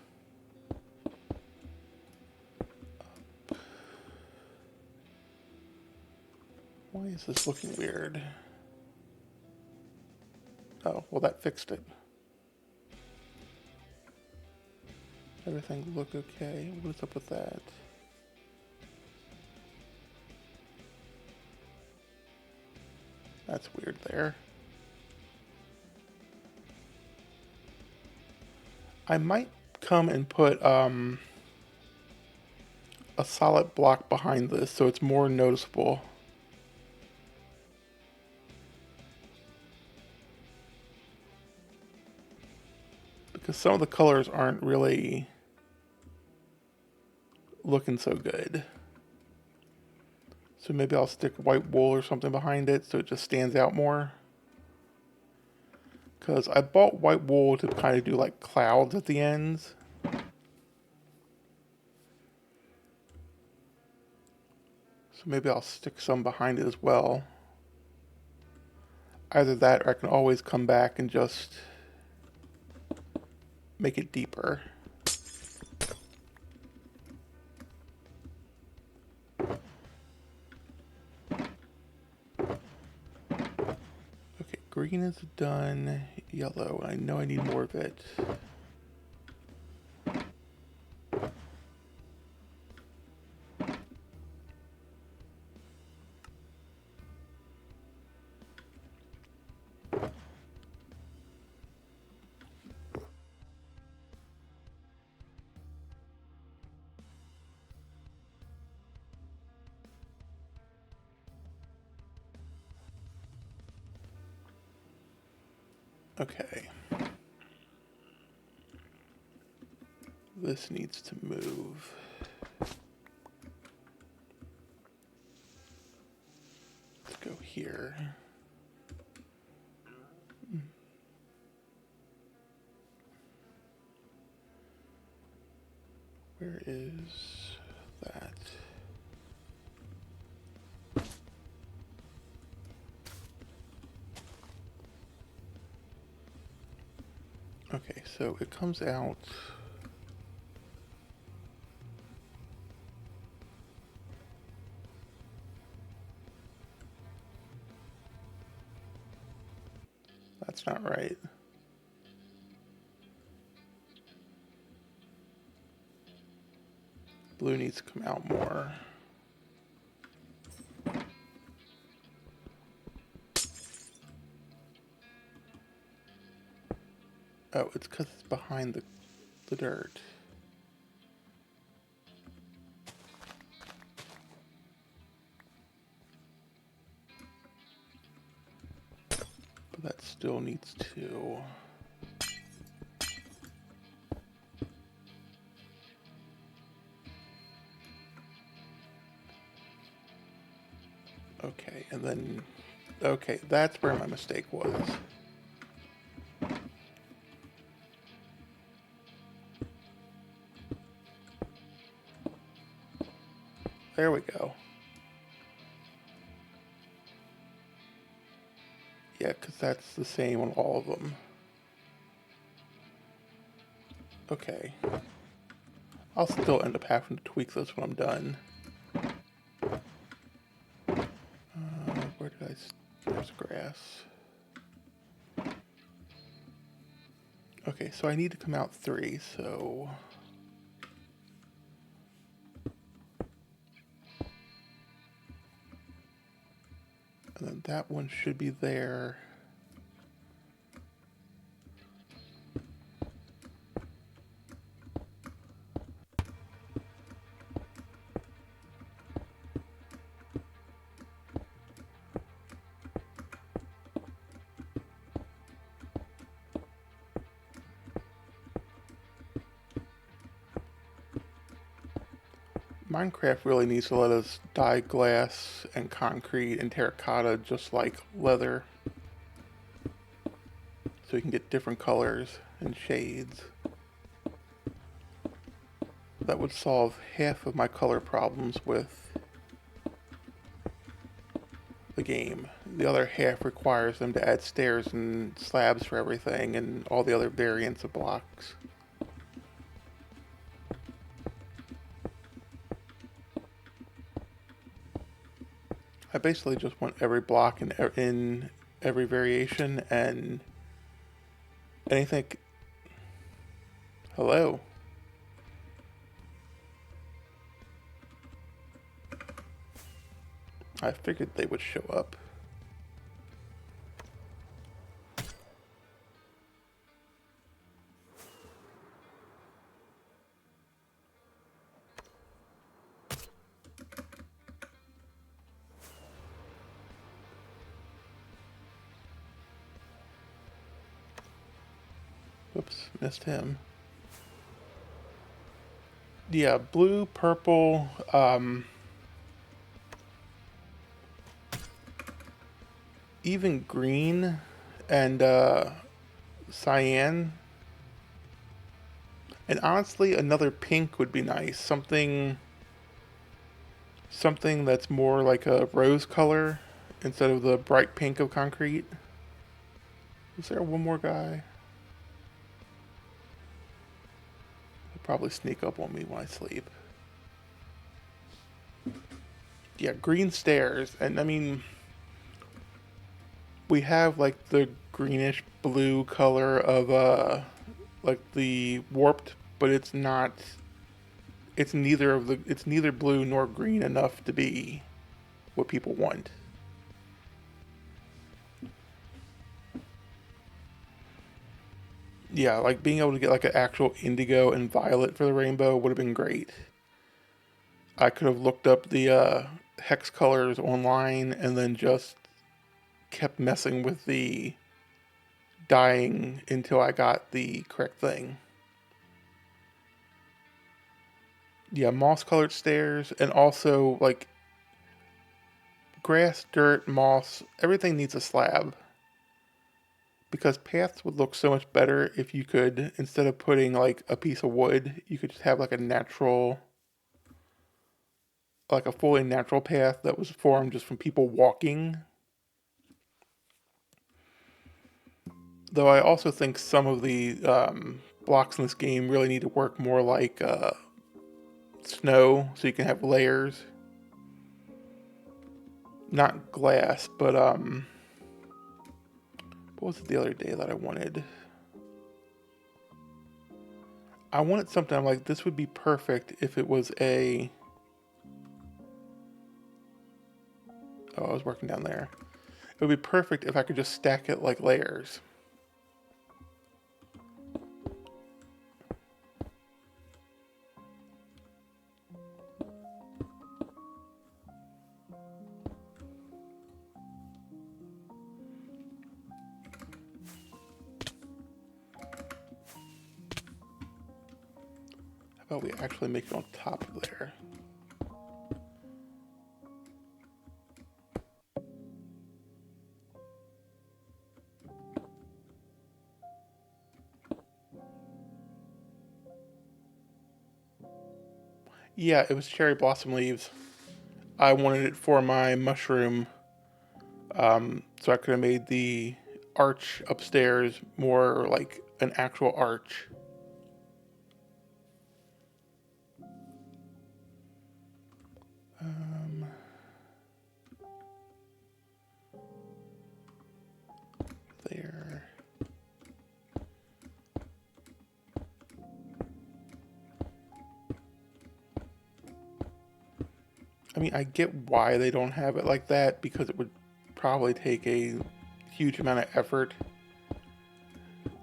[SPEAKER 1] Why is this looking weird? Oh, well, that fixed it. Everything look okay. What's up with that? That's weird there. I might come and put a solid block behind this so it's more noticeable. Because some of the colors aren't really looking so good. So maybe I'll stick white wool or something behind it so it just stands out more. Because I bought white wool to kind of do like clouds at the ends. So maybe I'll stick some behind it as well. Either that or I can always come back and just make it deeper. Okay, green is done. Yellow, I know I need more of it. Okay. This needs to move. Let's go here. Where is that? Okay, so it comes out. That's not right. Blue needs to come out more. Oh, it's because it's behind the dirt. But that still needs to. Okay, and then, okay, that's where my mistake was. There we go. Yeah, because that's the same on all of them. Okay. I'll still end up having to tweak this when I'm done. Where did there's grass. Okay, so I need to come out 3, so... And then that one should be there. Minecraft really needs to let us dye glass and concrete and terracotta just like leather. So we can get different colors and shades. That would solve half of my color problems with the game. The other half requires them to add stairs and slabs for everything and all the other variants of blocks. I basically just want every block in every variation and anything. Hello. I figured they would show up. Oops, missed him. Yeah, blue, purple, even green, and cyan. And honestly, another pink would be nice. Something that's more like a rose color instead of the bright pink of concrete. Is there one more guy? He'll probably sneak up on me when I sleep. Yeah, green stairs. And I mean, we have like the greenish blue color of like the warped, but it's not, it's neither blue nor green enough to be what people want. Yeah, like being able to get like an actual indigo and violet for the rainbow would have been great. I could have looked up the hex colors online and then just kept messing with the dyeing until I got the correct thing. Yeah, moss colored stairs, and also like grass, dirt, moss, everything needs a slab. Because paths would look so much better if you could, instead of putting like a piece of wood, you could just have like a natural, like a fully natural path that was formed just from people walking. Though I also think some of the blocks in this game really need to work more like snow, so you can have layers. Not glass, but what was it the other day that I wanted? I wanted something, I'm like, this would be perfect if it was a... Oh, I was working down there. It would be perfect if I could just stack it like layers. How about we actually make it on top of there? Yeah, it was cherry blossom leaves. I wanted it for my mushroom, so I could have made the arch upstairs more like an actual arch. There. I mean, I get why they don't have it like that, because it would probably take a huge amount of effort.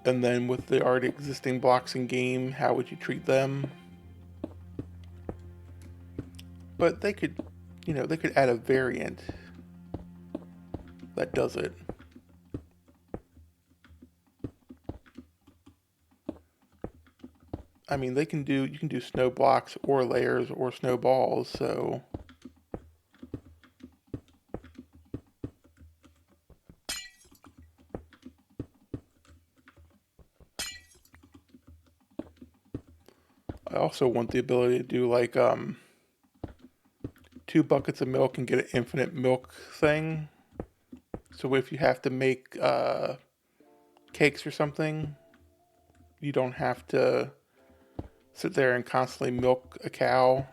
[SPEAKER 1] And then with the already existing blocks in game, how would you treat them? But they could, they could add a variant that does it. I mean, you can do snow blocks or layers or snowballs, so... I also want the ability to do like 2 buckets of milk and get an infinite milk thing. So if you have to make cakes or something, you don't have to sit there and constantly milk a cow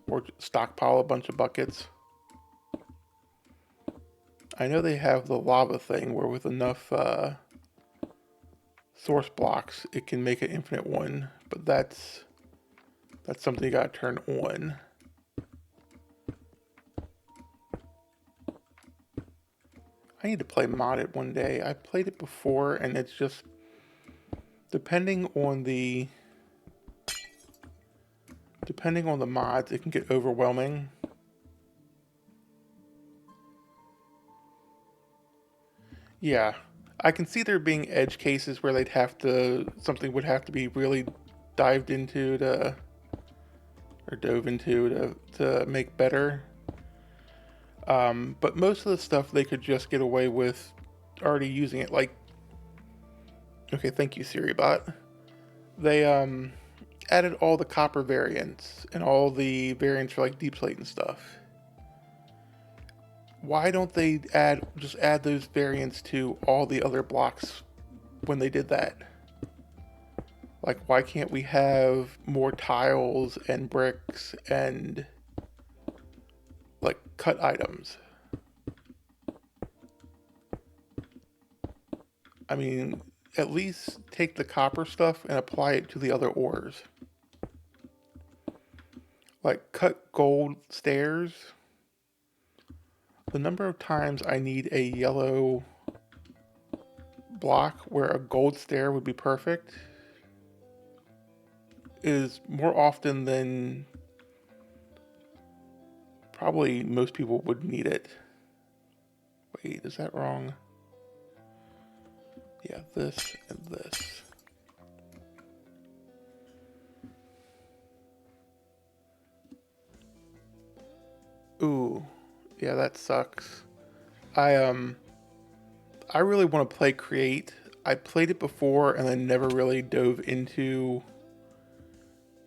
[SPEAKER 1] or stockpile a bunch of buckets. I know they have the lava thing where with enough source blocks it can make an infinite one, but that's something you gotta turn on. I need to play modded one day. I played it before and it's just depending on the mods, it can get overwhelming. Yeah, I can see there being edge cases where something would have to be really dived into or dove into to make better. But most of the stuff they could just get away with already using it. Like, okay, thank you, SiriBot. They added all the copper variants and all the variants for like deep slate and stuff. Why don't they just add those variants to all the other blocks when they did that? Like, why can't we have more tiles and bricks and like cut items? I mean, at least take the copper stuff and apply it to the other ores. Like, cut gold stairs. The number of times I need a yellow block where a gold stair would be perfect is more often than probably most people would need it. Wait, is that wrong? Yeah, this and this. Ooh, yeah, that sucks. I really want to play Create. I played it before and then never really dove into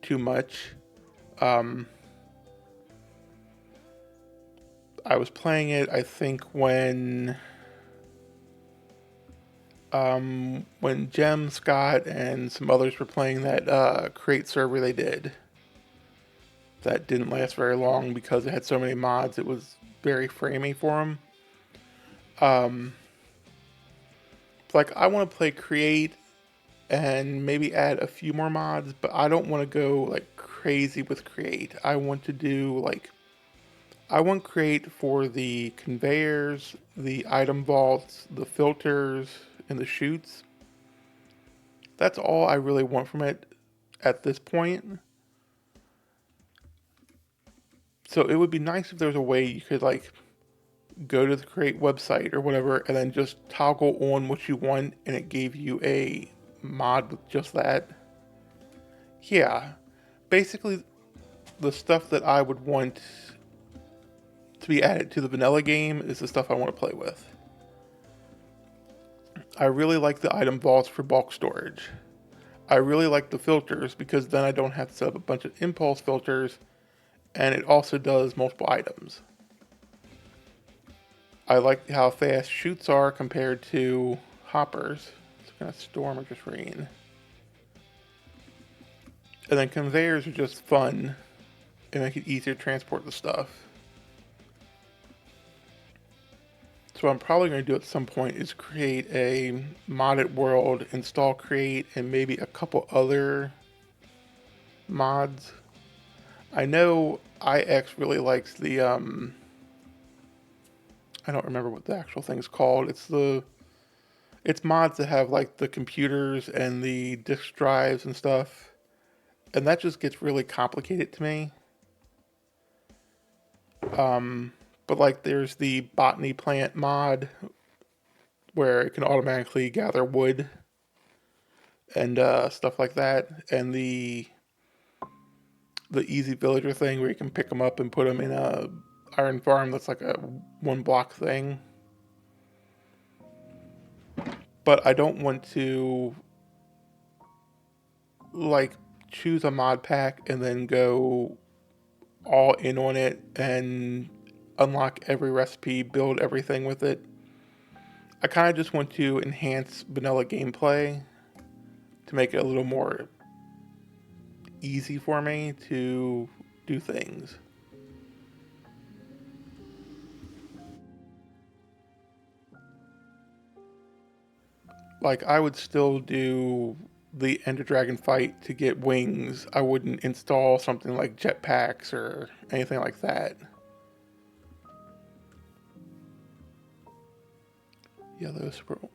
[SPEAKER 1] too much. I was playing it, I think, when Jem, Scott, and some others were playing that Create server they did. That didn't last very long because it had so many mods. It was very framey for them. Like, I want to play Create and maybe add a few more mods, but I don't want to go like crazy with Create. I want to do like, I want Create for the conveyors, the item vaults, the filters, and the chutes. That's all I really want from it at this point. So it would be nice if there was a way you could like go to the Create website or whatever and then just toggle on what you want and it gave you a mod with just that. Yeah, basically the stuff that I would want to be added to the vanilla game is the stuff I want to play with. I really like the item vaults for bulk storage. I really like the filters because then I don't have to set up a bunch of impulse filters, and it also does multiple items. I like how fast chutes are compared to hoppers. It's gonna storm or just rain. And then conveyors are just fun and make it easier to transport the stuff. So what I'm probably going to do at some point is create a modded world, install Create, and maybe a couple other mods. I know IX really likes the I don't remember what the actual thing's called. It's mods that have like the computers and the disk drives and stuff. And that just gets really complicated to me. But like there's the botany plant mod where it can automatically gather wood and stuff like that, and the easy villager thing where you can pick them up and put them in a iron farm that's like a one block thing. But I don't want to like choose a mod pack and then go all in on it and unlock every recipe, build everything with it. I kind of just want to enhance vanilla gameplay to make it a little more easy for me to do things. Like, I would still do the Ender Dragon fight to get wings. I wouldn't install something like jetpacks or anything like that. Yellow squirrel.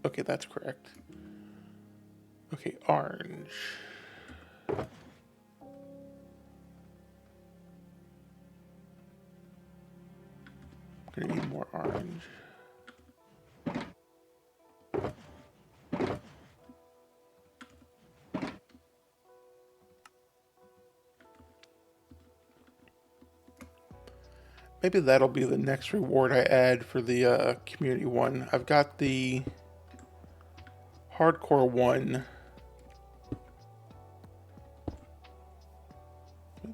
[SPEAKER 1] Okay, that's correct. Okay, orange. Gonna need more orange. maybe that'll be the next reward I add for the community one. I've got the hardcore one.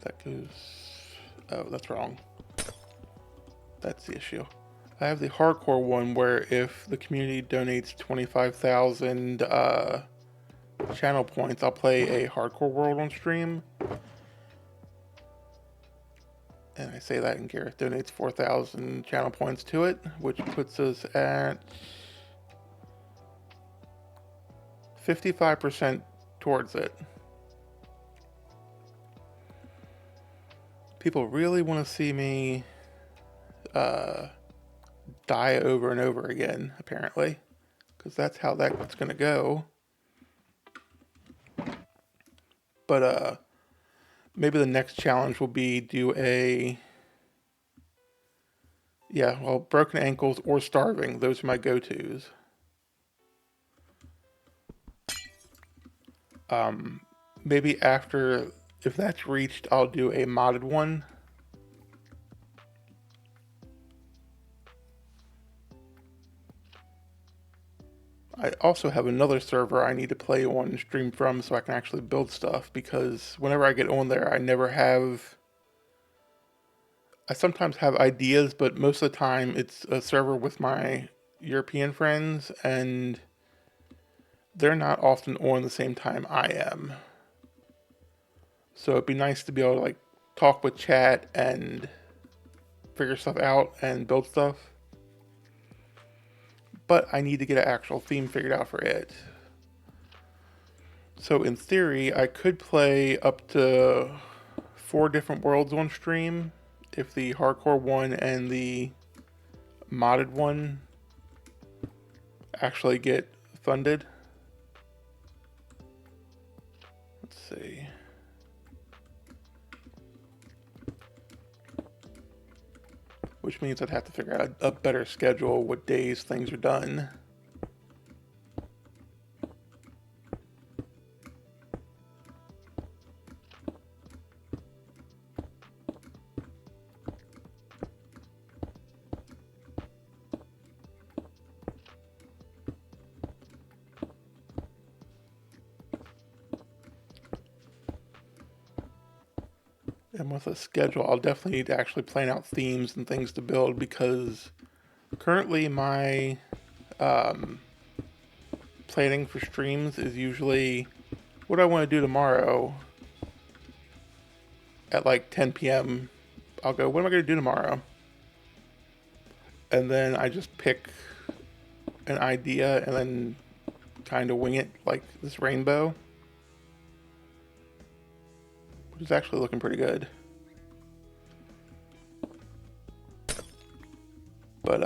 [SPEAKER 1] That goes... Oh, that's wrong. That's the issue. I have the hardcore one where if the community donates 25,000 channel points, I'll play a hardcore world on stream. And I say that, and Gareth donates 4,000 channel points to it, which puts us at 55% towards it. People really want to see me die over and over again, apparently, because that's how that's going to go. But maybe the next challenge will be do broken ankles or starving. Those are my go-tos. Maybe after, if that's reached, I'll do a modded one. I also have another server I need to play on and stream from so I can actually build stuff, because whenever I get on there, I sometimes have ideas, but most of the time it's a server with my European friends, and they're not often on the same time I am. So it'd be nice to be able to like talk with chat and figure stuff out and build stuff. But I need to get an actual theme figured out for it. So in theory, I could play up to 4 different worlds on stream if the hardcore one and the modded one actually get funded. Let's see. Which means I'd have to figure out a better schedule, what days things are done. And with a schedule, I'll definitely need to actually plan out themes and things to build, because currently my planning for streams is usually what I want to do tomorrow at like 10 p.m. I'll go, what am I going to do tomorrow? And then I just pick an idea and then kind of wing it, like this rainbow. Which is actually looking pretty good. But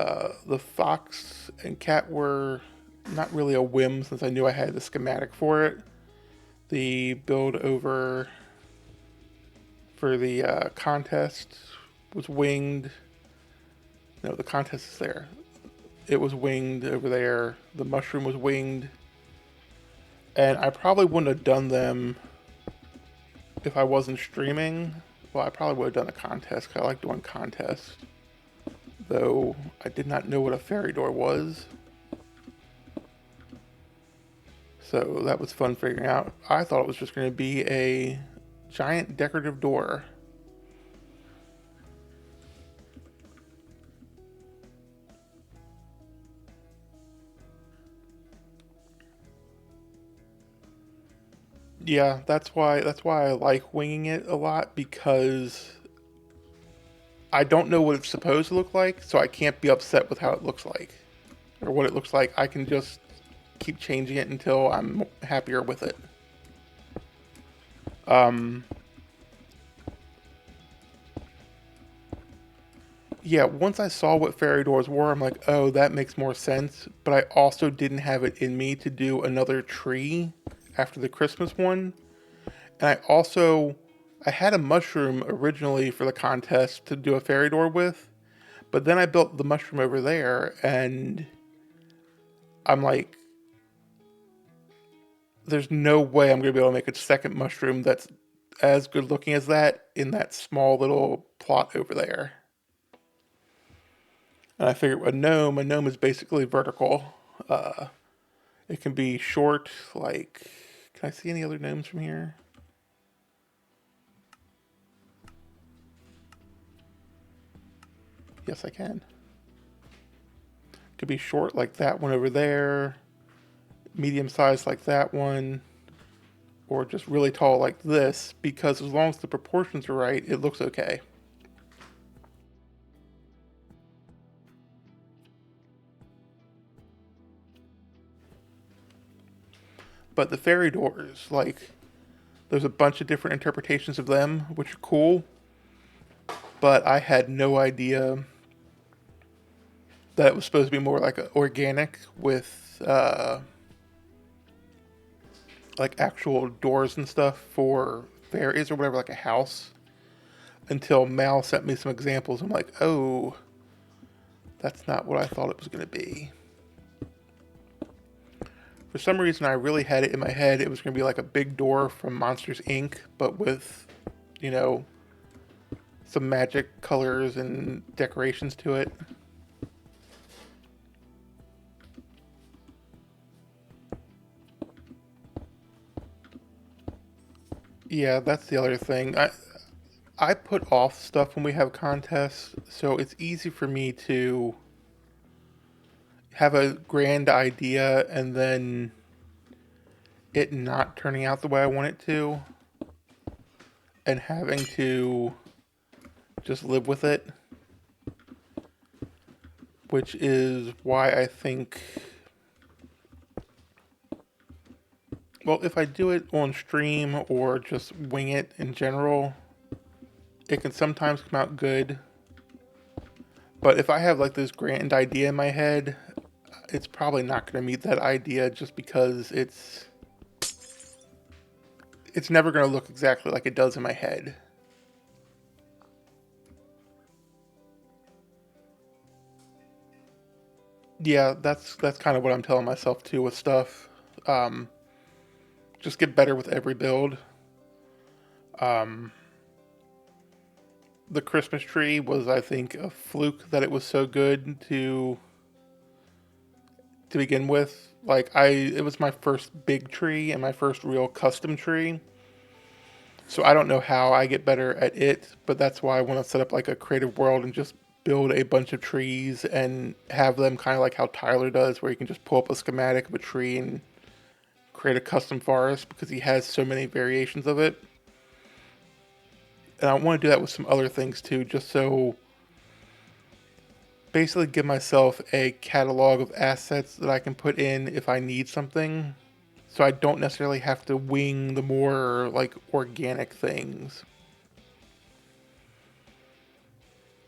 [SPEAKER 1] the fox and cat were not really a whim, since I knew I had the schematic for it. The build over for the contest was winged. No, the contest is there. It was winged over there. The mushroom was winged. And I probably wouldn't have done them if I wasn't streaming. Well, I probably would have done a contest, because I like doing contests. Though I did not know what a fairy door was. So that was fun figuring out. I thought it was just going to be a giant decorative door. Yeah, that's why I like winging it a lot, because I don't know what it's supposed to look like, so I can't be upset with how it looks like, or what it looks like. I can just keep changing it until I'm happier with it. Yeah, once I saw what fairy doors were, I'm like, oh, that makes more sense. But I also didn't have it in me to do another tree after the Christmas one. And I had a mushroom originally for the contest to do a fairy door with. But then I built the mushroom over there, and I'm like, there's no way I'm going to be able to make a second mushroom that's as good looking as that in that small little plot over there. And I figured a gnome is basically vertical. Uh, it can be short, like, can I see any other gnomes from here? Yes, I can. It could be short like that one over there, medium sized like that one, or just really tall like this, because as long as the proportions are right, it looks okay. But the fairy doors, like, there's a bunch of different interpretations of them, which are cool, but I had no idea that it was supposed to be more like organic with like actual doors and stuff for fairies or whatever, like a house. Until Mal sent me some examples, I'm like, oh, that's not what I thought it was going to be. For some reason, I really had it in my head it was going to be like a big door from Monsters Inc., but with, you know, some magic colors and decorations to it. Yeah, that's the other thing. I put off stuff when we have contests, so it's easy for me to have a grand idea and then it not turning out the way I want it to, and having to just live with it, which is why I think, well, if I do it on stream or just wing it in general, it can sometimes come out good. But if I have like this grand idea in my head, it's probably not going to meet that idea just because it's never going to look exactly like it does in my head. Yeah, that's kind of what I'm telling myself too with stuff. Um, just get better with every build. Um, the Christmas tree was, I think, a fluke that it was so good to begin with. Like it was my first big tree and my first real custom tree. So I don't know how I get better at it, but that's why I want to set up like a creative world and just build a bunch of trees and have them kind of like how Tyler does, where you can just pull up a schematic of a tree and create a custom forest because he has so many variations of it. And I want to do that with some other things too, just so basically give myself a catalog of assets that I can put in if I need something. So I don't necessarily have to wing the more like organic things.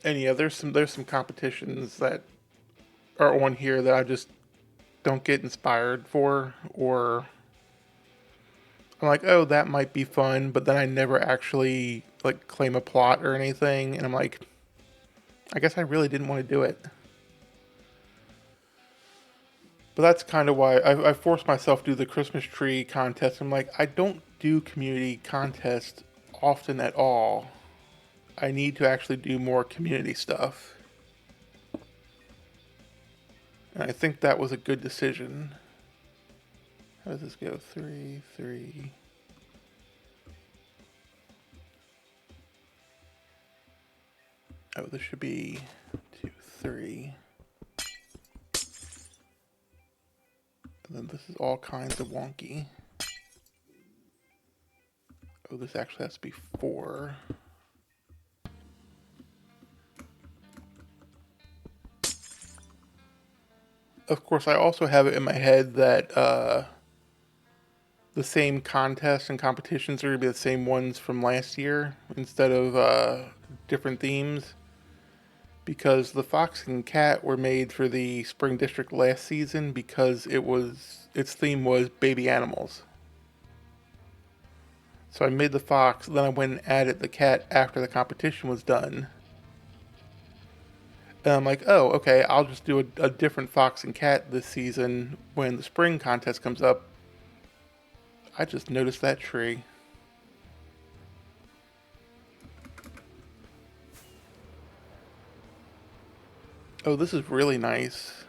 [SPEAKER 1] And yeah, there's some competitions that are on here that I just don't get inspired for, or I'm like, oh, that might be fun, but then I never actually like claim a plot or anything, and I'm like, I guess I really didn't want to do it. But that's kind of why I forced myself to do the Christmas tree contest. I'm like, I don't do community contests often at all. I need to actually do more community stuff. And I think that was a good decision. How does this go? 3, 3. Oh, this should be 2, 3. And then this is all kinds of wonky. Oh, this actually has to be 4. Of course, I also have it in my head that the same contests and competitions are going to be the same ones from last year instead of different themes. Because the fox and cat were made for the spring district last season because its theme was baby animals. So I made the fox, then I went and added the cat after the competition was done. And I'm like, oh, okay, I'll just do a different fox and cat this season when the spring contest comes up. I just noticed that tree. Oh, this is really nice.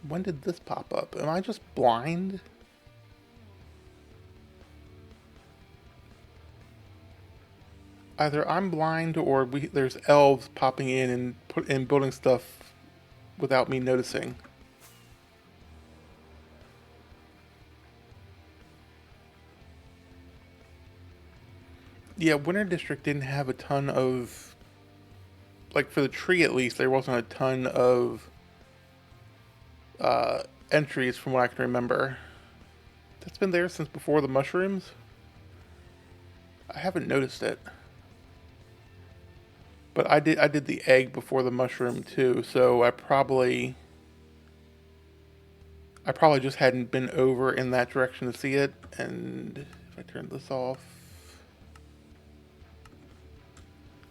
[SPEAKER 1] When did this pop up? Am I just blind? Either I'm blind or there's elves popping in and building stuff without me noticing. Yeah, Winter District didn't have a ton of, like for the tree at least, there wasn't a ton of entries from what I can remember. That's been there since before the mushrooms? I haven't noticed it. But I did the egg before the mushroom too, so I probably just hadn't been over in that direction to see it. And if I turn this off,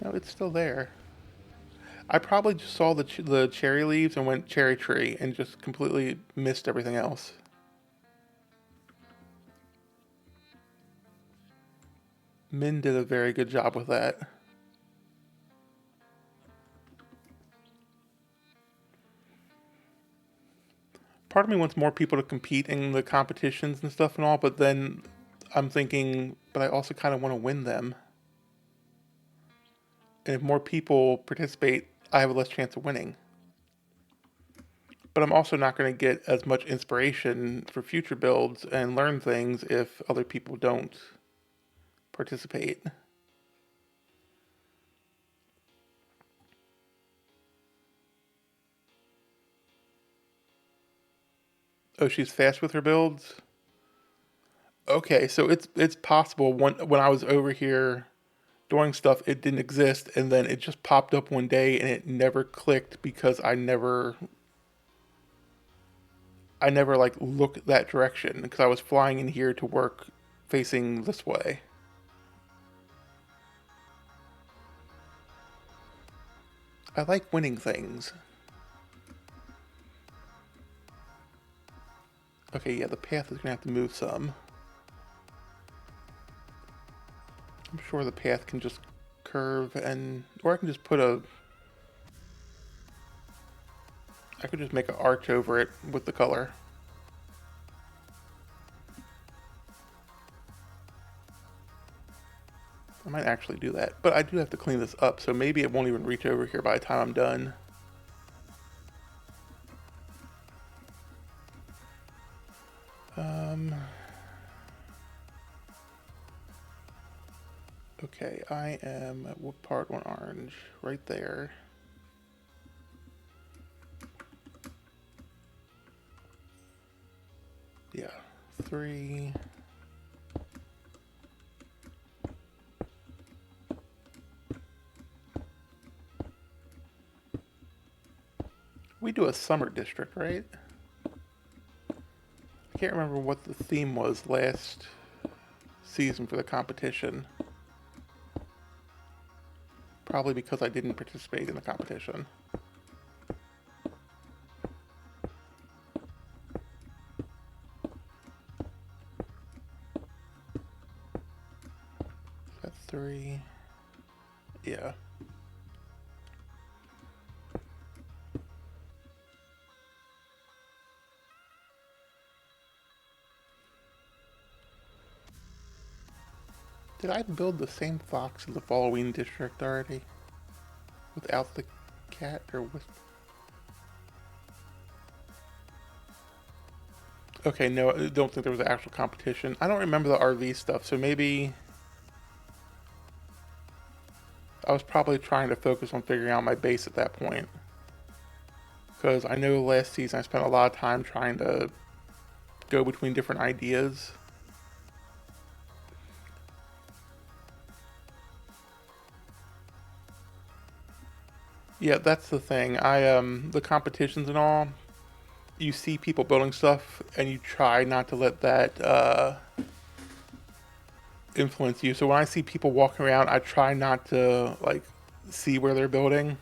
[SPEAKER 1] no, it's still there. I probably just saw the cherry leaves and went cherry tree and just completely missed everything else. Min did a very good job with that. Part of me wants more people to compete in the competitions and stuff and all, but then I'm thinking, but I also kind of want to win them. And if more people participate, I have a less chance of winning. But I'm also not going to get as much inspiration for future builds and learn things if other people don't participate. Oh, she's fast with her builds? Okay, so it's possible when I was over here doing stuff, it didn't exist, and then it just popped up one day and it never clicked because I never like looked that direction because I was flying in here to work facing this way. I like winning things. Okay, yeah, the path is gonna have to move some. I'm sure the path can just curve or I can just I could just make an arch over it with the color. I might actually do that, but I do have to clean this up, so maybe it won't even reach over here by the time I'm done. Um, okay, I am at what part on orange? Right there. Yeah, 3. We do a summer district, right? I can't remember what the theme was last season for the competition. Probably because I didn't participate in the competition. That's 3. Yeah. Did I build the same fox in the Halloween district already? Without the cat or with... Okay, no, I don't think there was an actual competition. I don't remember the RV stuff, so maybe I was probably trying to focus on figuring out my base at that point. Because I know last season I spent a lot of time trying to go between different ideas. Yeah, that's the thing. The competitions and all, you see people building stuff and you try not to let that influence you. So when I see people walking around, I try not to like see where they're building.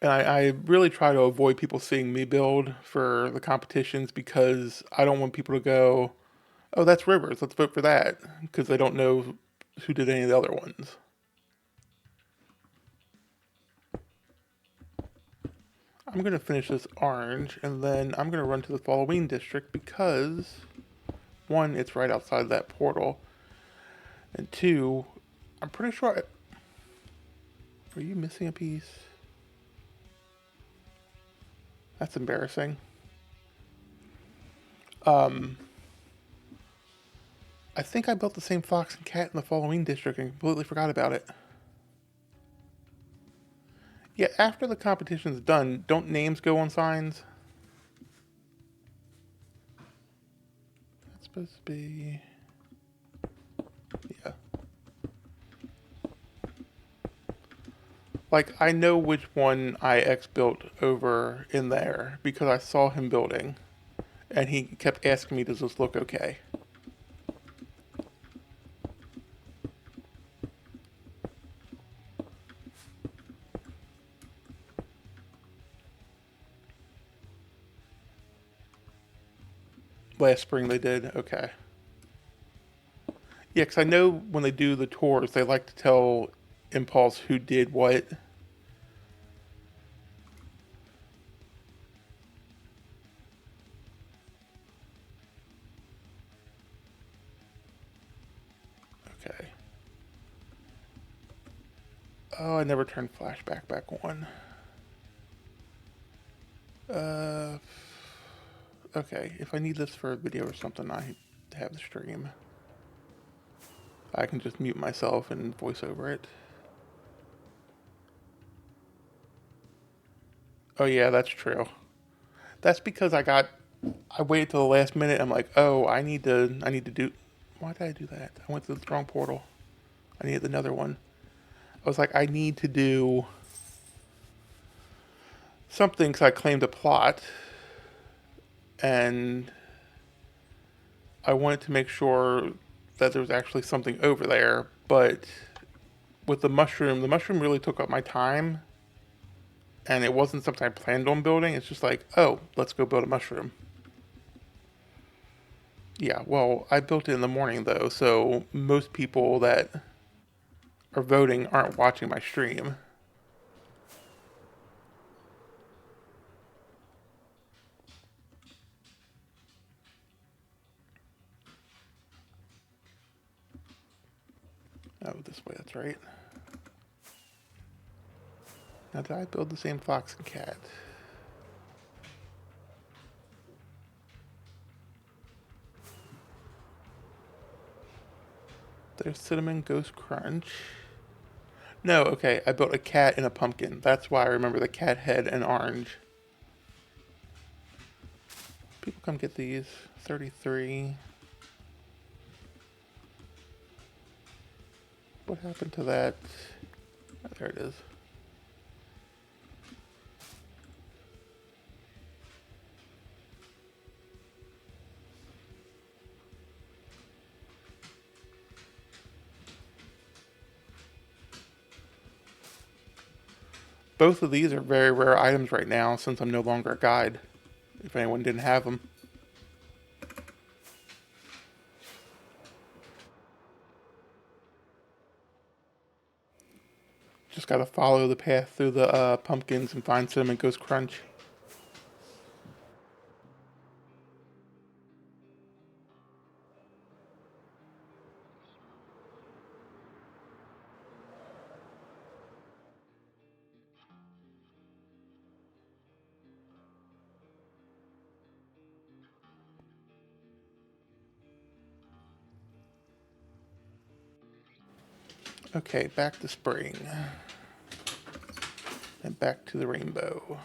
[SPEAKER 1] And I really try to avoid people seeing me build for the competitions because I don't want people to go, Oh, that's Rivers. Let's vote for that because they don't know who did any of the other ones. I'm going to finish this orange and then I'm going to run to the Halloween district because, one, it's right outside that portal, and two, I'm pretty sure. Are you missing a piece? That's embarrassing. I think I built the same fox and cat in the Halloween district and completely forgot about it. Yeah, after the competition's done, don't names go on signs? That's supposed to be... yeah. Like, I know which one IX built over in there because I saw him building. And he kept asking me, does this look okay? Last spring they did? Okay. Yeah, because I know when they do the tours, they like to tell Impulse who did what. Okay. Oh, I never turned flashback back on. Okay, if I need this for a video or something, I have the stream. I can just mute myself and voice over it. Oh yeah, that's true. That's because I waited till the last minute. I'm like, oh, I need to do. Why did I do that? I went through the wrong portal. I needed another one. I was like, I need to do something because I claimed a plot, and I wanted to make sure that there was actually something over there. But with the mushroom really took up my time, and it wasn't something I planned on building. It's just like, oh, let's go build a mushroom. Yeah, well, I built it in the morning though, so most people that are voting aren't watching my stream. Oh, this way, that's right. Now, did I build the same fox and cat? There's Cinnamon Ghost Crunch. No, okay, I built a cat and a pumpkin. That's why I remember the cat head and orange. People come get these. 33. What happened to that? Oh, there it is. Both of these are very rare items right now since I'm no longer a guide, if anyone didn't have them. Just gotta follow the path through the pumpkins and find Cinnamon Ghost Crunch. Okay, back to spring. And back to the rainbow.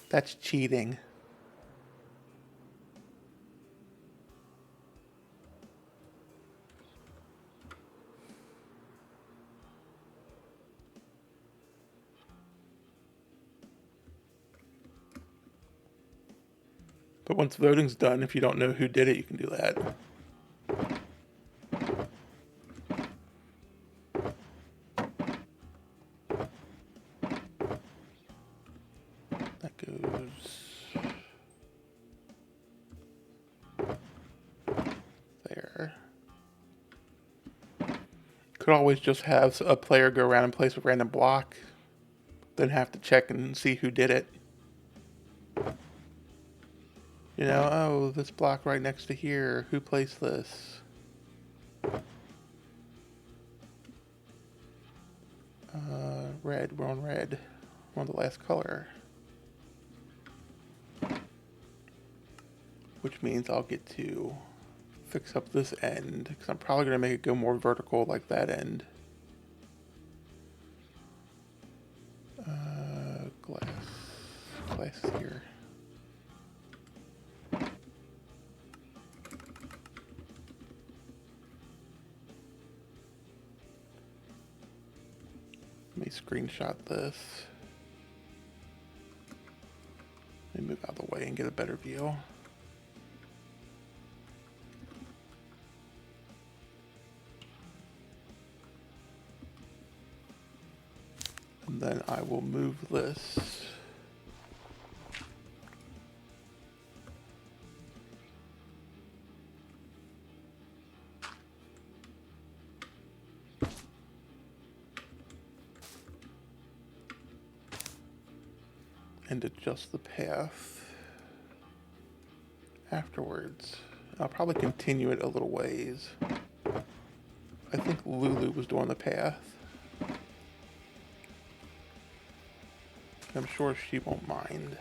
[SPEAKER 1] That's cheating. But once voting's done, if you don't know who did it, you can do that. Could always just have a player go around and place a random block, then have to check and see who did it. You know, oh, this block right next to here, who placed this? Red, we're on red. We're on the last color. Which means I'll get to fix up this end, because I'm probably going to make it go more vertical like that end. Glass is here. Let me screenshot this. Let me move out of the way and get a better view. And then I will move this. And adjust the path afterwards. I'll probably continue it a little ways. I think Lulu was doing the path. I'm sure she won't mind.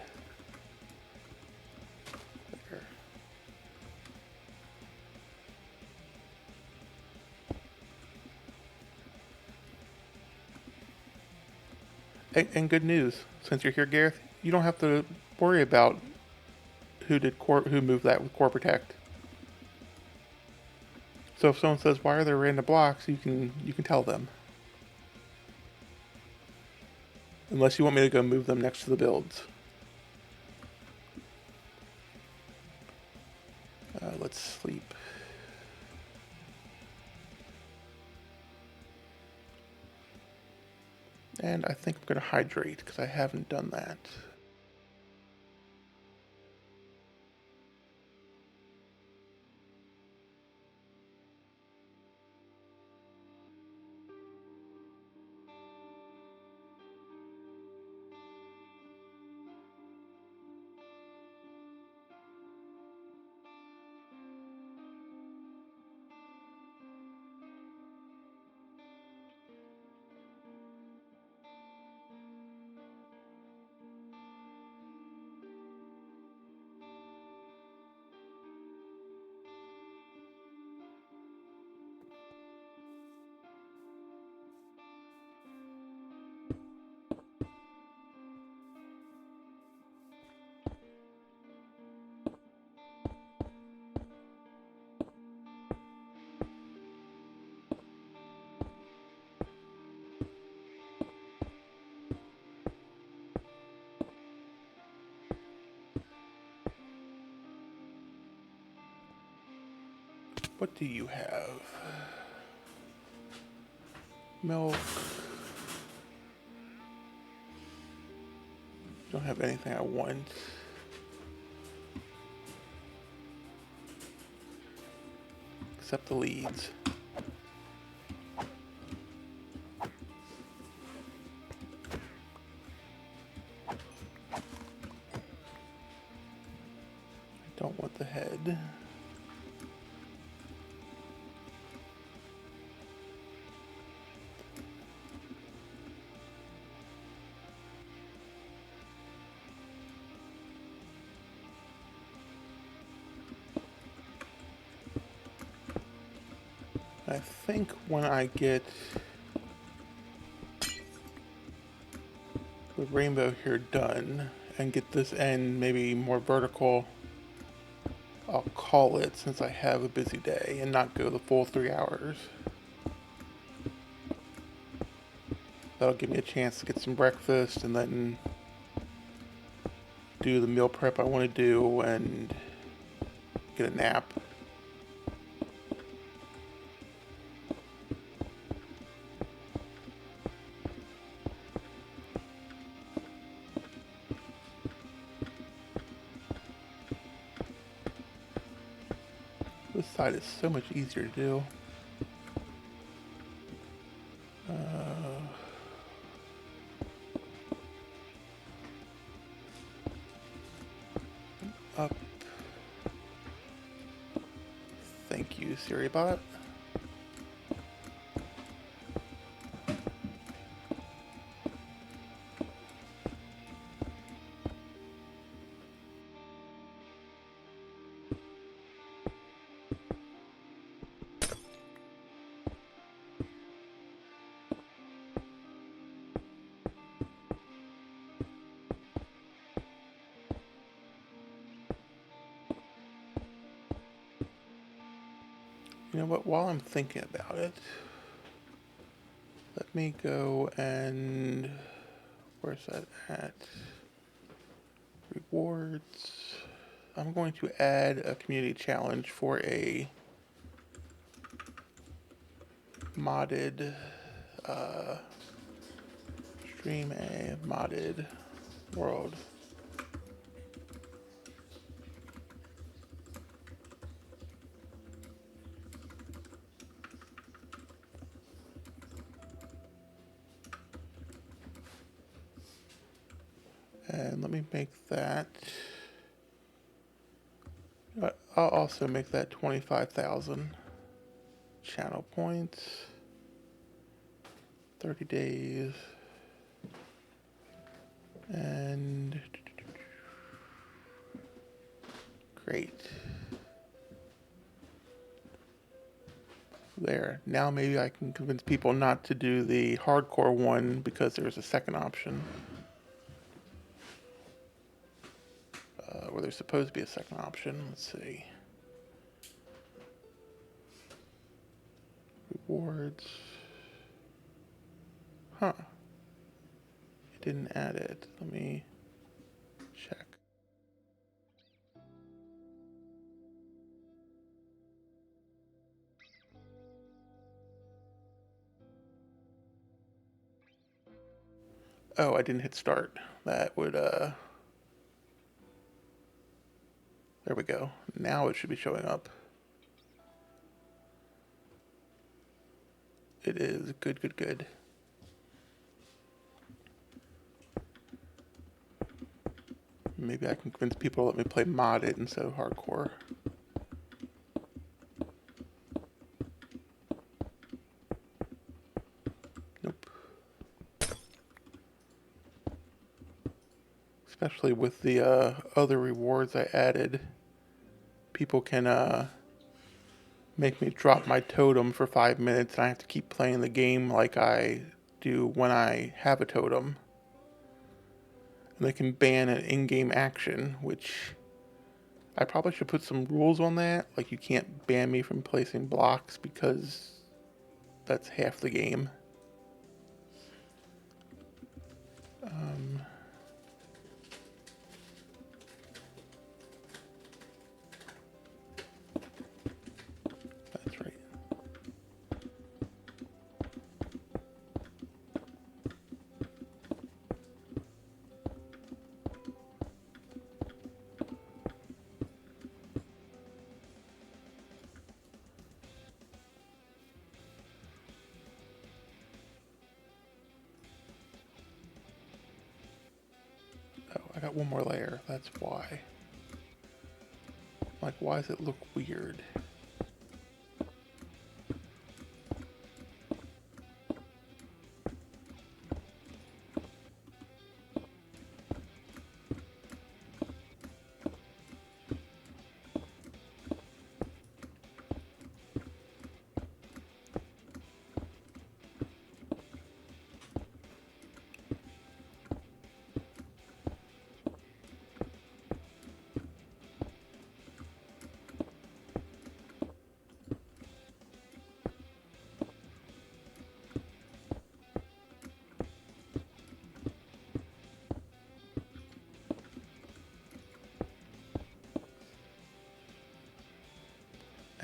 [SPEAKER 1] There. And good news, since you're here, Gareth, you don't have to worry about who moved that with Core Protect. So if someone says, "Why are there random blocks?" you can tell them. Unless you want me to go move them next to the builds. Let's sleep. And I think I'm going to hydrate because I haven't done that. What do you have? Milk. Don't have anything I want. Except the leads. I don't want the head. I think when I get the rainbow here done and get this end maybe more vertical, I'll call it since I have a busy day and not go the full 3 hours. That'll give me a chance to get some breakfast and then do the meal prep I want to do and get a nap. This side is so much easier to do. Thank you, SiriBot. You know what, while I'm thinking about it, let me go and, where's that at? Rewards. I'm going to add a community challenge for a modded, stream a modded world. And let me make that, I'll also make that 25,000 channel points, 30 days, and great. There, now maybe I can convince people not to do the hardcore one because there's a second option. Where there's supposed to be a second option. Let's see. Rewards. Huh. It didn't add it. Let me check. Oh, I didn't hit start. That would, there we go. Now it should be showing up. It is good, good, good. Maybe I can convince people to let me play modded instead of hardcore. Nope. Especially with the other rewards I added. People can make me drop my totem for 5 minutes and I have to keep playing the game like I do when I have a totem. And they can ban an in-game action, which I probably should put some rules on that. Like you can't ban me from placing blocks because that's half the game. That's right. Oh, I got one more layer. That's why. Like, why does it look weird?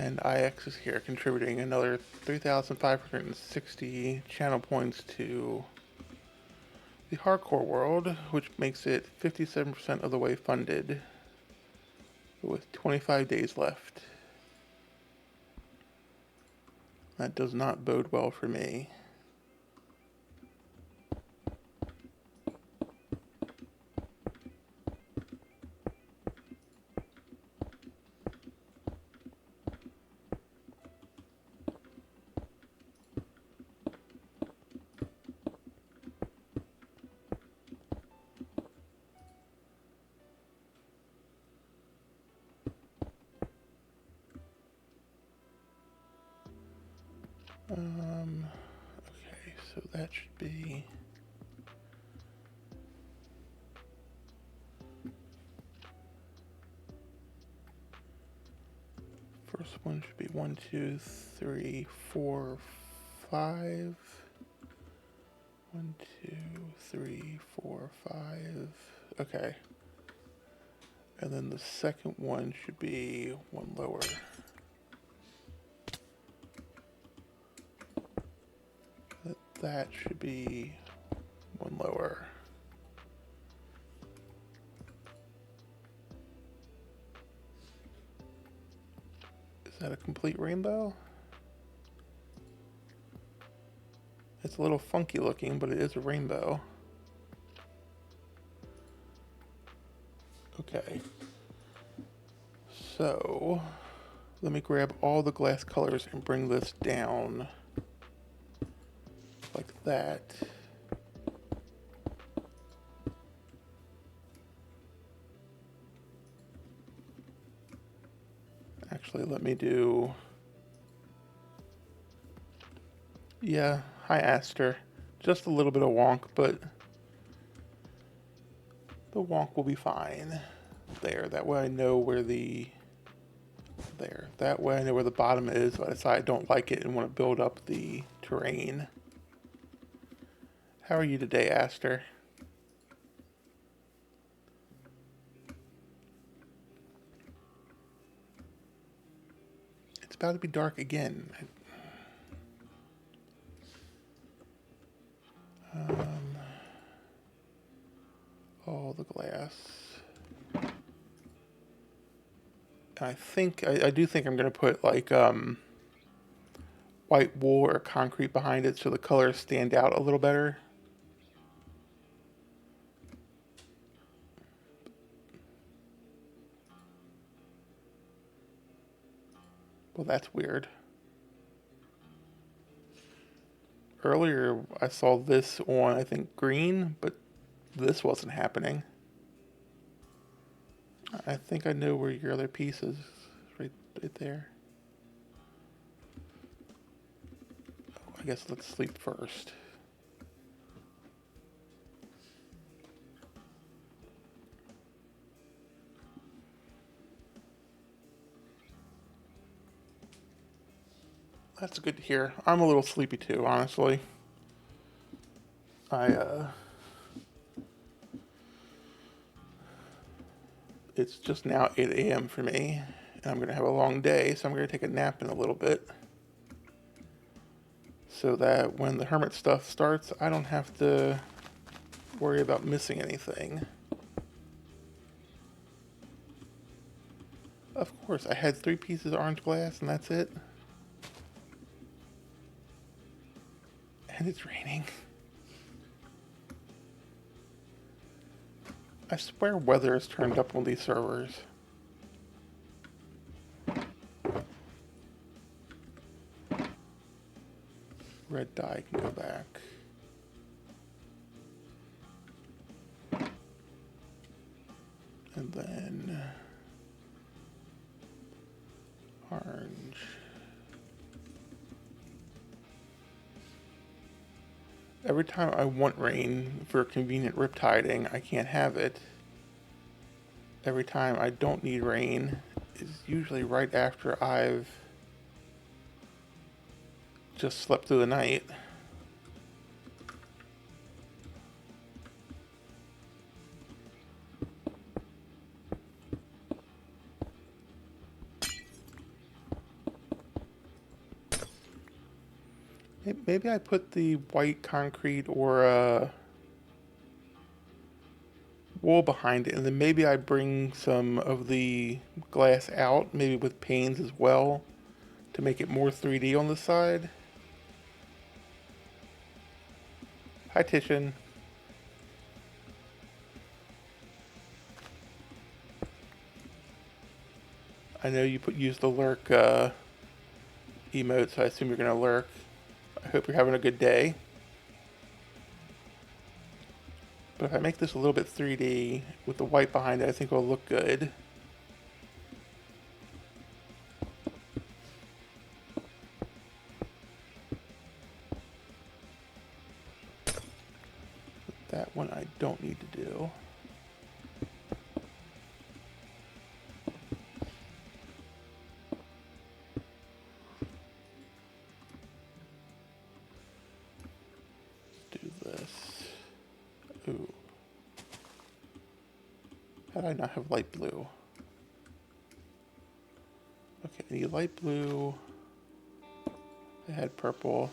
[SPEAKER 1] And IX is here contributing another 3,560 channel points to the hardcore world, which makes it 57% of the way funded with 25 days left. That does not bode well for me. Okay, so that should be... First one should be 1, 2, 3, 4, 5. 1, 2, 3, 4, 5. Okay. And then the second one should be one lower. That should be one lower. Is that a complete rainbow? It's a little funky looking, but it is a rainbow. Okay. So, let me grab all the glass colors and bring this down like that. Actually, let me do... Yeah, hi Aster. Just a little bit of wonk, but the wonk will be fine. There, that way I know where the... There, that way I know where the bottom is if I decide I don't like it and want to build up the terrain. How are you today, Aster? It's about to be dark again. All the glass. I think, I do think I'm going to put like white wool or concrete behind it so the colors stand out a little better. Well, that's weird. Earlier I saw this on, I think, green, but this wasn't happening. I think I know where your other piece is. Right there. Oh, I guess let's sleep first. That's good to hear. I'm a little sleepy too, honestly. It's just now 8 a.m. for me, and I'm going to have a long day, so I'm going to take a nap in a little bit. So that when the hermit stuff starts, I don't have to worry about missing anything. Of course, I had 3 pieces of orange glass, and that's it. And it's raining. I swear weather is turned up on these servers. Red dye can go back. And then orange. Every time I want rain for convenient riptiding, I can't have it. Every time I don't need rain is usually right after I've just slept through the night. Maybe I put the white concrete or wool behind it, and then maybe I bring some of the glass out, maybe with panes as well, to make it more 3D on the side. Hi, Titian. I know you used the lurk emote, so I assume you're going to lurk. I hope you're having a good day. But if I make this a little bit 3D with the white behind it, I think it'll look good. when I don't need to do. Let's do this. Ooh. How did I not have light blue? Okay, I need light blue. I had purple.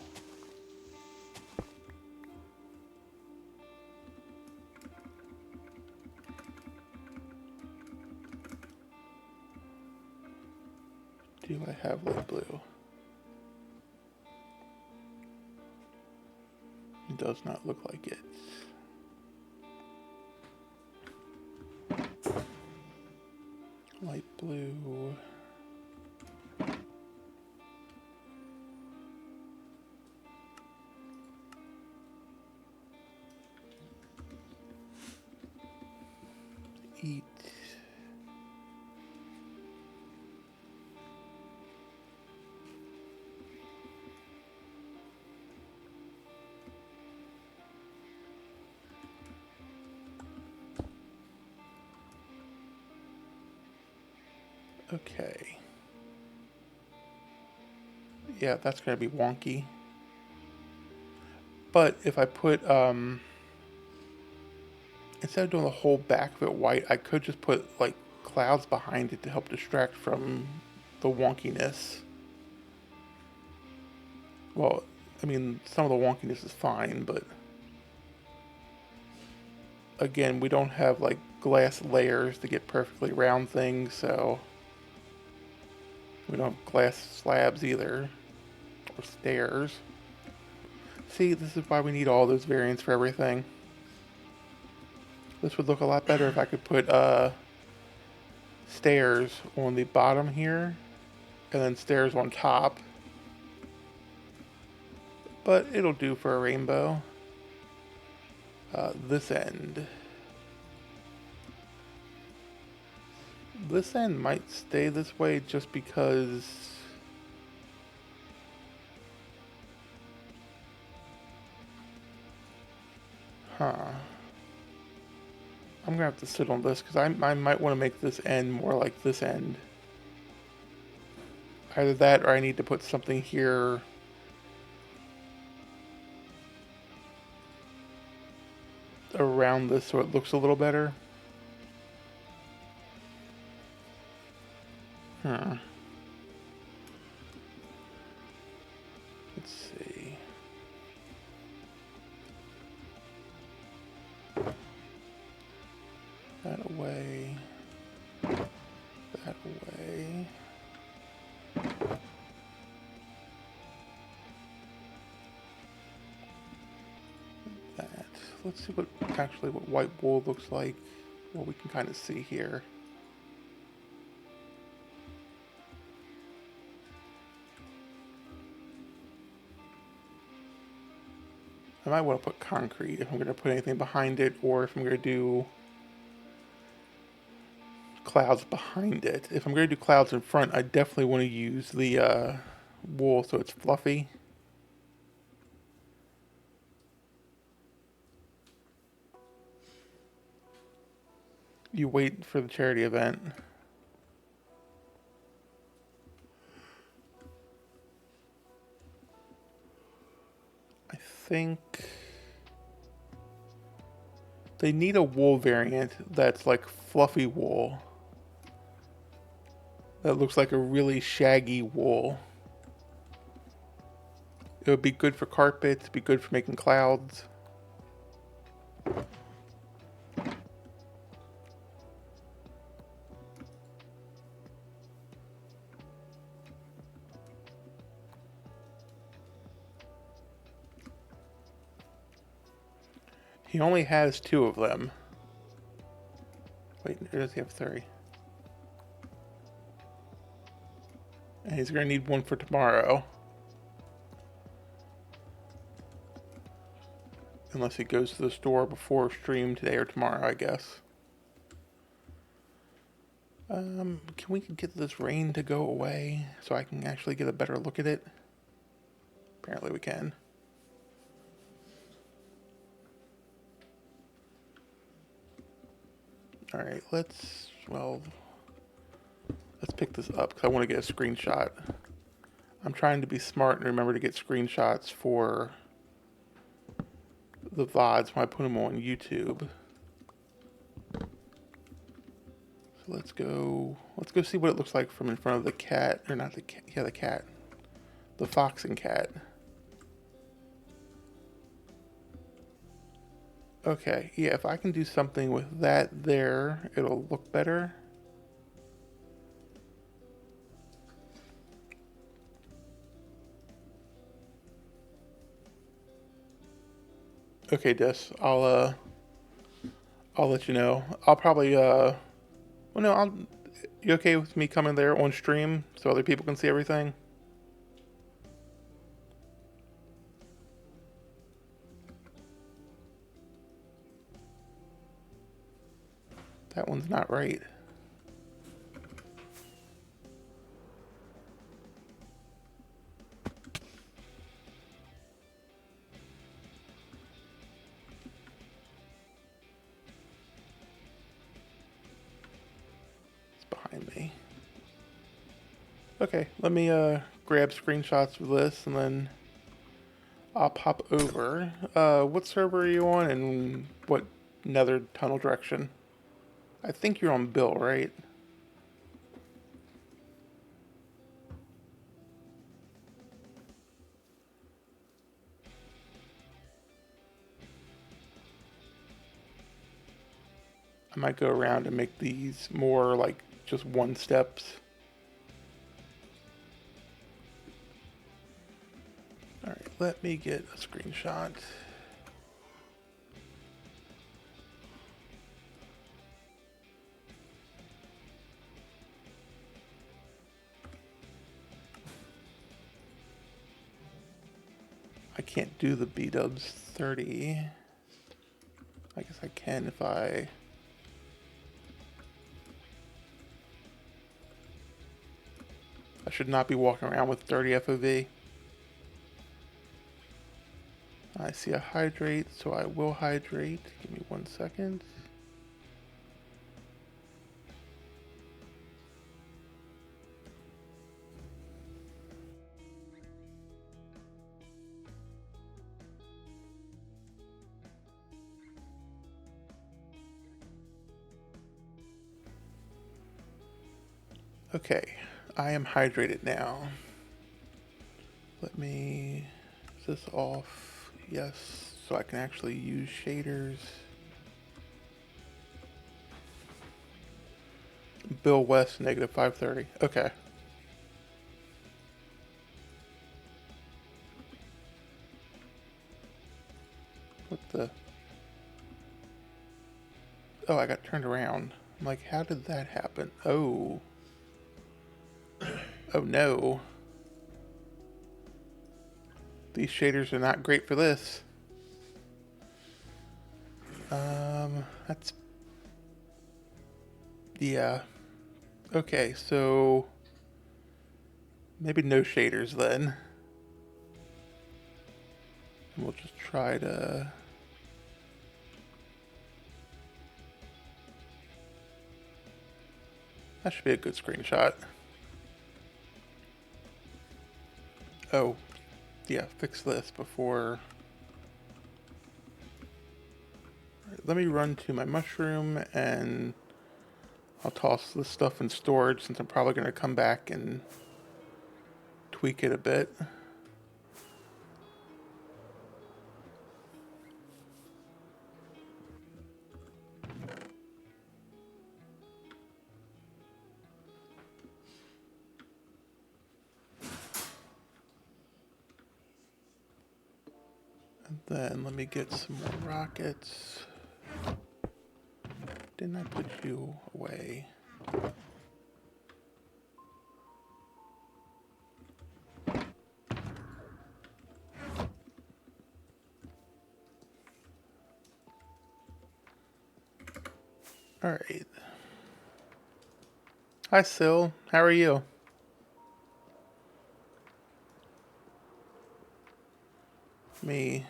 [SPEAKER 1] Do I have light blue? It does not look like it. Light blue. Eat. Okay. Yeah, that's gonna be wonky. But if I put, instead of doing the whole back of it white, I could just put, like, clouds behind it to help distract from the wonkiness. Well, I mean, some of the wonkiness is fine, but again, we don't have, like, glass layers to get perfectly round things, so we don't have glass slabs either, or stairs. See, this is why we need all those variants for everything. This would look a lot better if I could put stairs on the bottom here, and then stairs on top. But it'll do for a rainbow. This end. This end might stay this way just because... Huh. I'm gonna have to sit on this because I might want to make this end more like this end. Either that or I need to put something here around this so it looks a little better. Let's see. That away. That away. That. Let's see what white wool looks like. What we can kind of see here. I might want to put concrete if I'm going to put anything behind it, or if I'm going to do clouds behind it. If I'm going to do clouds in front, I definitely want to use the wool so it's fluffy. You wait for the charity event. I think they need a wool variant that's like fluffy wool. That looks like a really shaggy wool. It would be good for carpets, be good for making clouds. He only has 2 of them. Wait, or does he have 3? And he's going to need 1 for tomorrow. Unless he goes to the store before stream today or tomorrow, I guess. Can we get this rain to go away so I can actually get a better look at it? Apparently we can. Alright, let's pick this up because I want to get a screenshot. I'm trying to be smart and remember to get screenshots for the VODs when I put them on YouTube. So let's go see what it looks like from in front of the cat, or not the cat, yeah, the cat. The fox and cat. Okay, yeah, if I can do something with that there, it'll look better. Okay, Des, I'll let you know. I'll probably well no, you okay with me coming there on stream so other people can see everything? That one's not right. It's behind me. Okay, let me grab screenshots of this and then I'll pop over. What server are you on and what nether tunnel direction? I think you're on Bill, right? I might go around and make these more like just one steps. Alright, let me get a screenshot. I can't do the B-dubs 30. I guess I can if I... I should not be walking around with 30 FOV. I see a hydrate, so I will hydrate. Give me 1 second. Okay, I am hydrated now. Let me... Is this off? Yes, so I can actually use shaders. Bill West, negative 530. Okay. What the... Oh, I got turned around. I'm like, how did that happen? Oh. Oh no. These shaders are not great for this. That's... Yeah. Okay, so... Maybe no shaders then. And we'll just try to... That should be a good screenshot. Oh, yeah, fix this before... Right, let me run to my mushroom and I'll toss this stuff in storage since I'm probably going to come back and tweak it a bit. And then let me get some more rockets. Didn't I put you away? Alright. Hi, Sil. How are you? Me.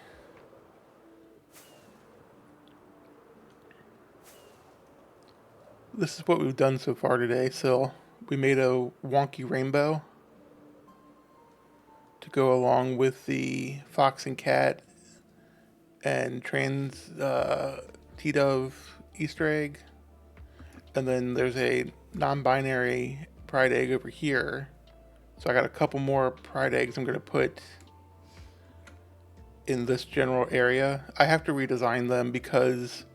[SPEAKER 1] This is what we've done so far today. So we made a wonky rainbow to go along with the fox and cat and trans T-Dove Easter egg. And then there's a non-binary pride egg over here. So I got a couple more pride eggs I'm going to put in this general area. I have to redesign them because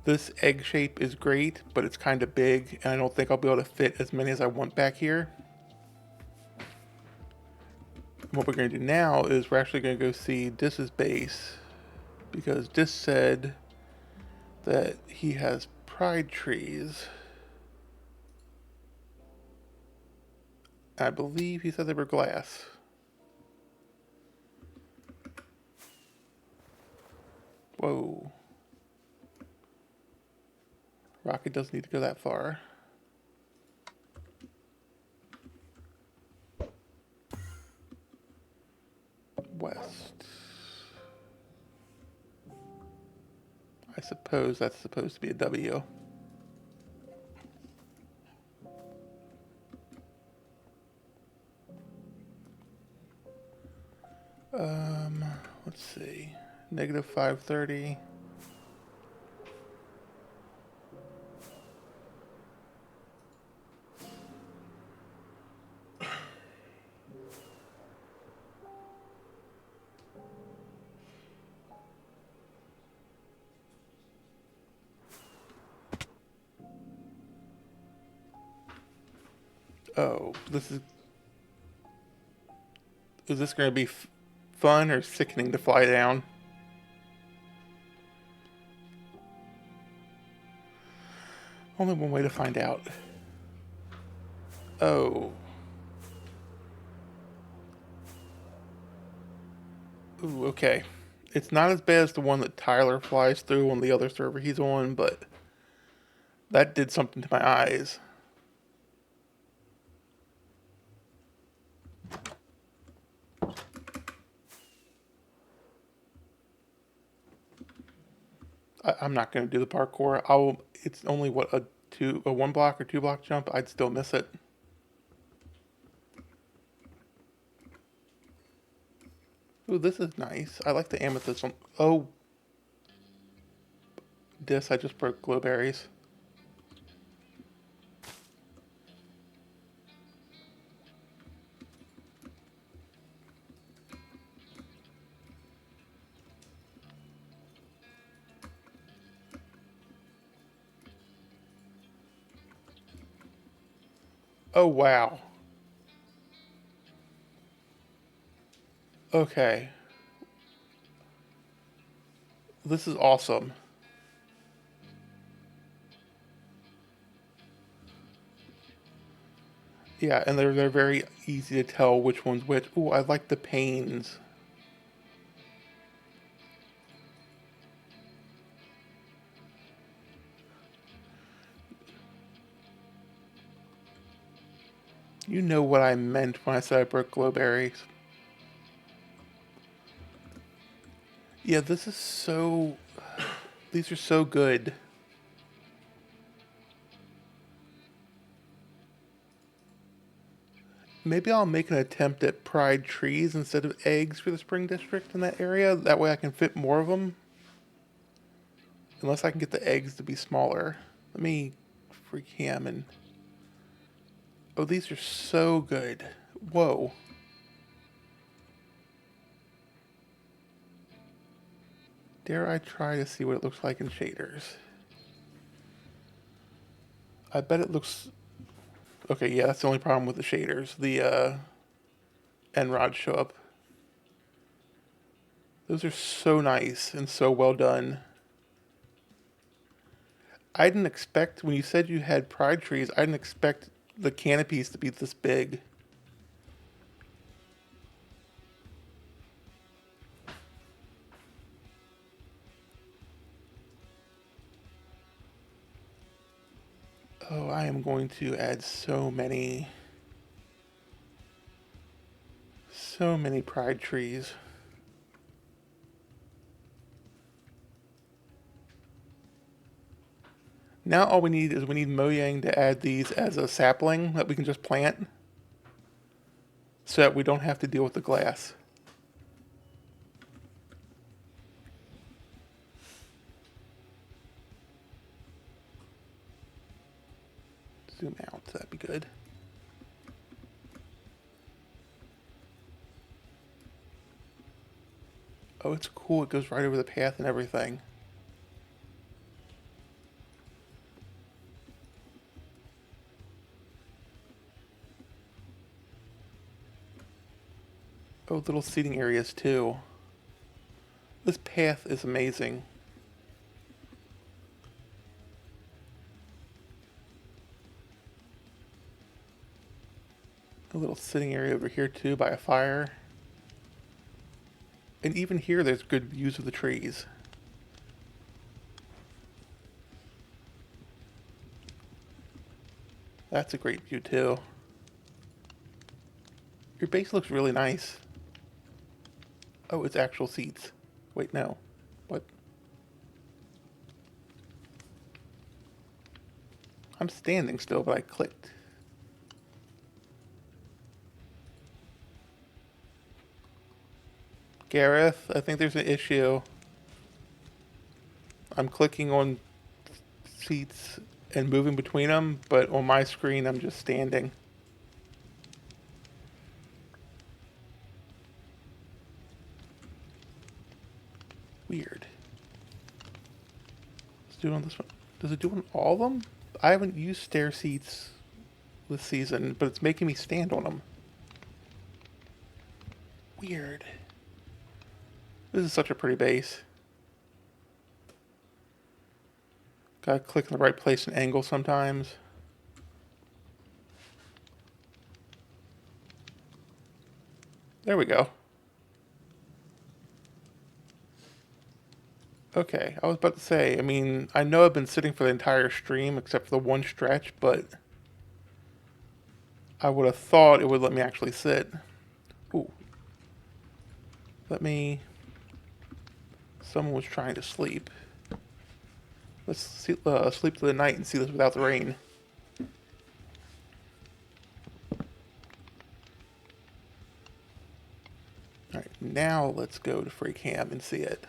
[SPEAKER 1] this egg shape is great, but it's kind of big, and I don't think I'll be able to fit as many as I want back here. What we're going to do now is we're actually going to go see Dis's base, because Dis said that he has pride trees. I believe he said they were glass. Whoa. Rocket doesn't need to go that far. West. I suppose that's supposed to be a W. Let's see. Negative 530. Oh, this is this going to be fun or sickening to fly down? Only one way to find out. Oh. Ooh, okay. It's not as bad as the one that Tyler flies through on the other server he's on, but that did something to my eyes. I'm not going to do the parkour. It's only what, a 1 block or 2 block jump. I'd still miss it. Ooh, this is nice. I like the amethyst one. Oh. I just broke glowberries. Oh, wow. Okay. This is awesome. Yeah, and they're very easy to tell which one's which. Ooh, I like the panes. You know what I meant when I said I broke glowberries. Yeah, this is so... These are so good. Maybe I'll make an attempt at pride trees instead of eggs for the spring district in that area. That way I can fit more of them. Unless I can get the eggs to be smaller. Let me freak ham and... Oh, these are so good. Whoa. Dare I try to see what it looks like in shaders? I bet it looks... Okay, yeah, that's the only problem with the shaders. The end rods show up. Those are so nice and so well done. I didn't expect, when you said you had pride trees, I didn't expect the canopies to be this big. Oh, I am going to add so many pride trees. Now all we need is we need Mojang to add these as a sapling that we can just plant so that we don't have to deal with the glass. Zoom out, that'd be good. Oh, it's cool. It goes right over the path and everything. Oh, little seating areas too. This path is amazing. A little sitting area over here too by a fire. And even here there's good views of the trees. That's a great view too. Your base looks really nice. Oh, it's actual seats. Wait, no. What? I'm standing still, but I clicked. Gareth, I think there's an issue. I'm clicking on seats and moving between them, but on my screen I'm just standing. Weird. Let's do it on this one. Does it do it on all of them? I haven't used stair seats this season, but it's making me stand on them. Weird. This is such a pretty base. Gotta click in the right place and angle sometimes. There we go. Okay, I was about to say, I mean, I know I've been sitting for the entire stream except for the one stretch, but I would have thought it would let me actually sit. Ooh. Let me... Someone was trying to sleep. Let's see, sleep through the night and see this without the rain. Alright, now let's go to free cam and see it.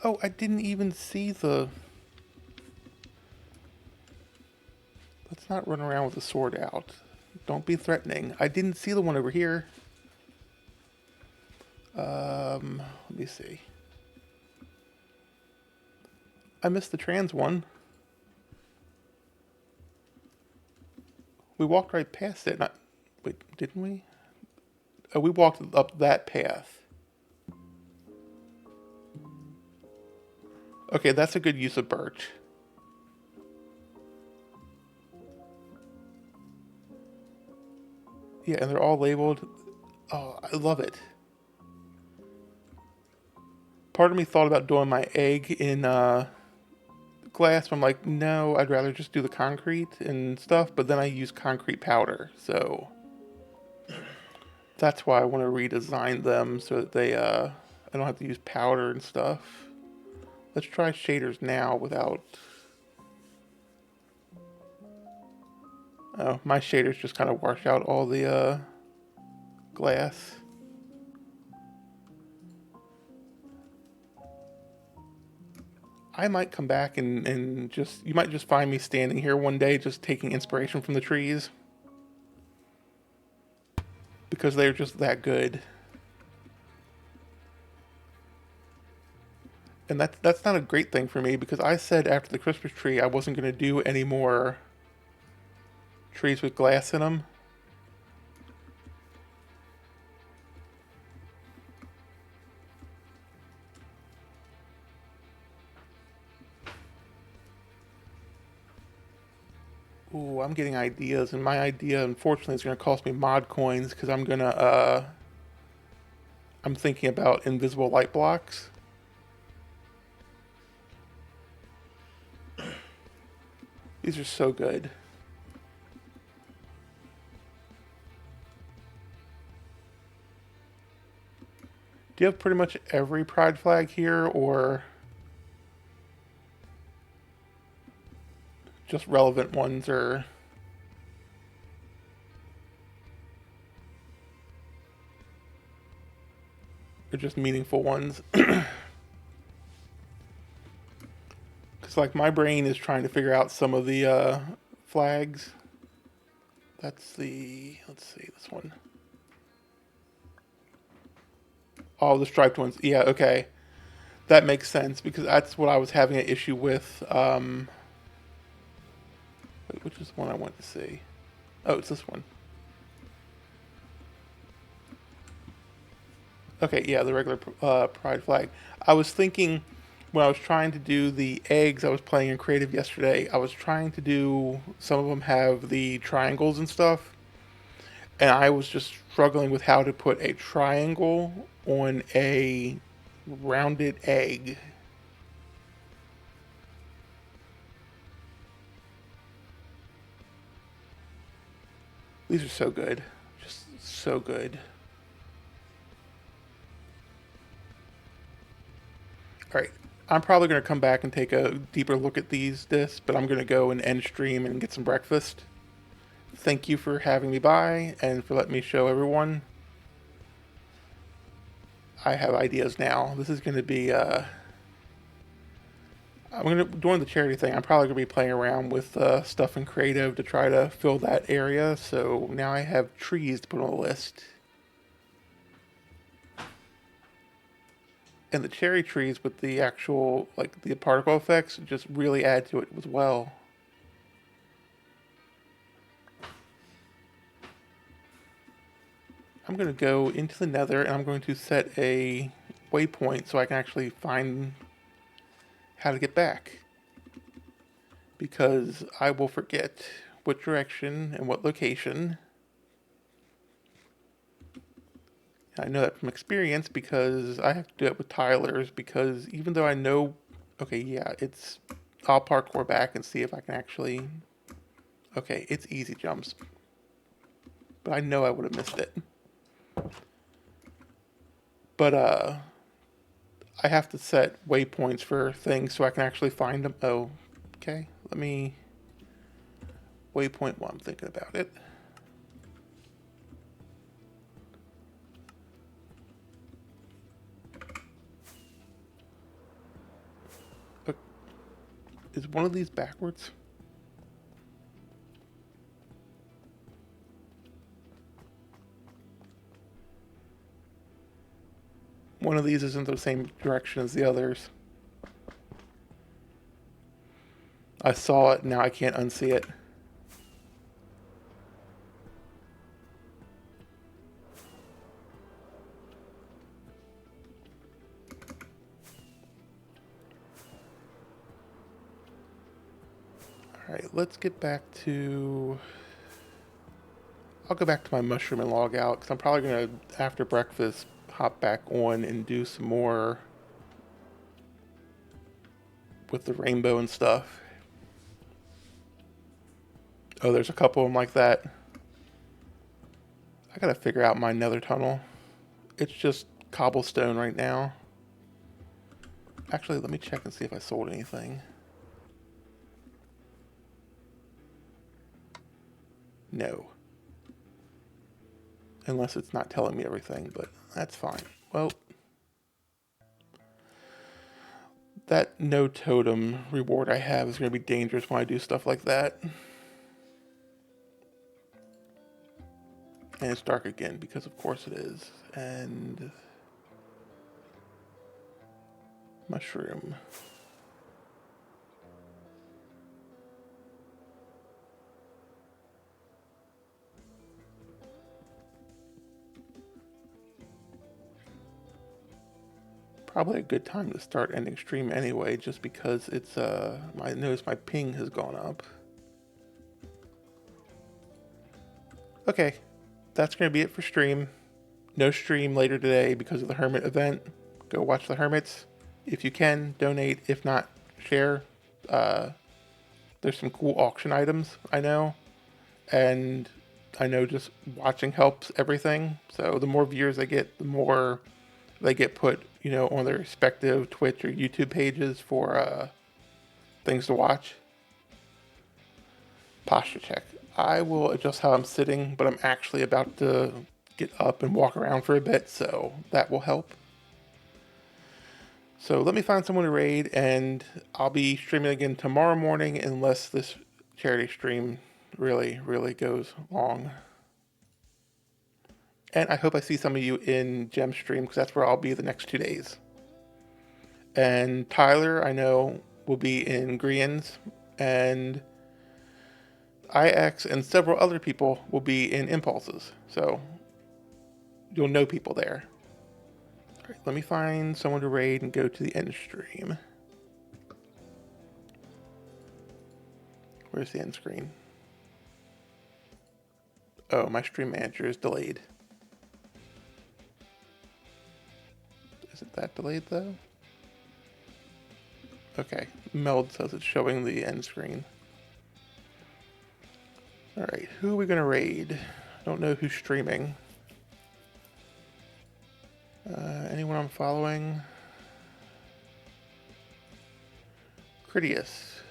[SPEAKER 1] Oh, I didn't even see the... Let's not run around with the sword out. Don't be threatening. I didn't see the one over here. Let me see. I missed the trans one. We walked right past it. Wait, didn't we? Oh, we walked up that path. Okay, that's a good use of birch. Yeah, and they're all labeled. Oh, I love it. Part of me thought about doing my egg in glass, but I'm like, no, I'd rather just do the concrete and stuff, but then I use concrete powder, so that's why I want to redesign them so that they, I don't have to use powder and stuff. Let's try shaders now without... Oh, my shaders just kind of wash out all the glass. I might come back and just... You might just find me standing here one day just taking inspiration from the trees. Because they're just that good. And that's not a great thing for me because I said after the Christmas tree I wasn't going to do any more trees with glass in them. Ooh, I'm getting ideas, and my idea, unfortunately, is going to cost me mod coins because I'm thinking about invisible light blocks. These are so good. Do you have pretty much every pride flag here, or just relevant ones, or just meaningful ones? Because like my brain is trying to figure out some of the flags. That's the, let's see, this one. All the striped ones. Yeah, okay. That makes sense because that's what I was having an issue with. Wait, which is the one I want to see? Oh, it's this one. Okay, yeah, the regular pride flag. I was thinking when I was trying to do the eggs I was playing in creative yesterday, I was trying to do, some of them have the triangles and stuff, and I was just struggling with how to put a triangle on a rounded egg. These are so good. Just so good. All right. I'm probably going to come back and take a deeper look at these discs, but I'm going to go and end stream and get some breakfast. Thank you for having me by and for letting me show everyone. I have ideas now. This is going to be, during the charity thing, I'm probably going to be playing around with stuff in creative to try to fill that area. So now I have trees to put on the list. And the cherry trees with the actual, like the particle effects, just really add to it as well. I'm going to go into the nether and I'm going to set a waypoint so I can actually find how to get back. Because I will forget what direction and what location. I know that from experience because I have to do it with Tyler's, because even though I know, okay, yeah, I'll parkour back and see if I can actually, okay, it's easy jumps. But I know I would have missed it. But, I have to set waypoints for things so I can actually find them. Oh, okay, let me, waypoint while I'm thinking about it. Is one of these backwards? One of these isn't the same direction as the others. I saw it, now I can't unsee it. Alright, let's get back to... I'll go back to my mushroom and log out, because I'm probably going to, after breakfast, hop back on and do some more with the rainbow and stuff. Oh, there's a couple of them like that. I gotta figure out my nether tunnel. It's just cobblestone right now. Actually, let me check and see if I sold anything. No. Unless it's not telling me everything, but that's fine. Well, that no totem reward I have is going to be dangerous when I do stuff like that. And it's dark again, because of course it is. And... mushroom. Probably a good time to start ending stream anyway, just because it's, I notice my ping has gone up. Okay, that's going to be it for stream. No stream later today because of the Hermit event. Go watch the Hermits. If you can, donate. If not, share. There's some cool auction items, I know. And I know just watching helps everything. So the more viewers I get, the more they get put, on their respective Twitch or YouTube pages for things to watch. Posture check. I will adjust how I'm sitting, but I'm actually about to get up and walk around for a bit, so that will help. So let me find someone to raid, and I'll be streaming again tomorrow morning unless this charity stream really, really goes long. And I hope I see some of you in Gem stream, because that's where I'll be the next 2 days. And Tyler, I know, will be in Grians, and IX and several other people will be in Impulses. So you'll know people there. All right, let me find someone to raid and go to the end stream. Where's the end screen? Oh, my stream manager is delayed. Is it that delayed though? Okay, Meld says it's showing the end screen. Alright, who are we gonna raid? I don't know who's streaming. Anyone I'm following? Critias.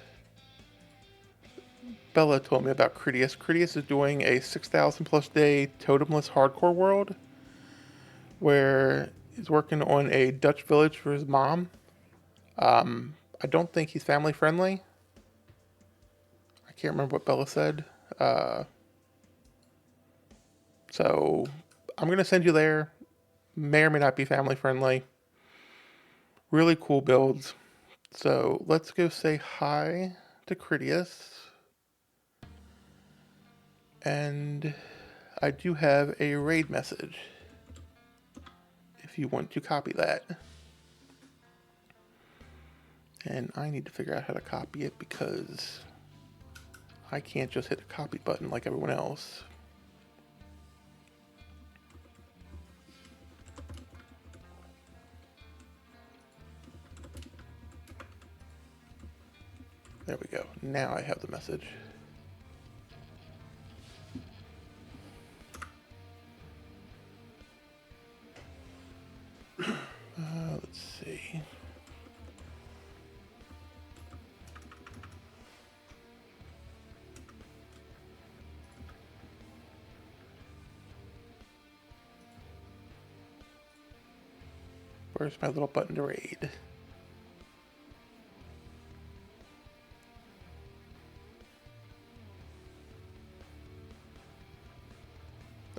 [SPEAKER 1] Bella told me about Critias. Critias is doing a 6,000 plus day totemless hardcore world where he's working on a Dutch village for his mom. I don't think he's family friendly. I can't remember what Bella said. So I'm going to send you there. May or may not be family friendly. Really cool builds. So let's go say hi to Critias. And I do have a raid message if you want to copy that. And I need to figure out how to copy it because I can't just hit the copy button like everyone else. There we go. Now I have the message. Let's see. Where's my little button to raid?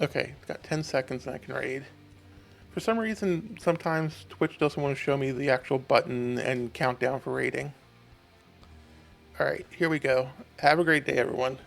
[SPEAKER 1] Okay, got 10 seconds and I can raid. For some reason, sometimes Twitch doesn't want to show me the actual button and countdown for raiding. Alright, here we go. Have a great day, everyone.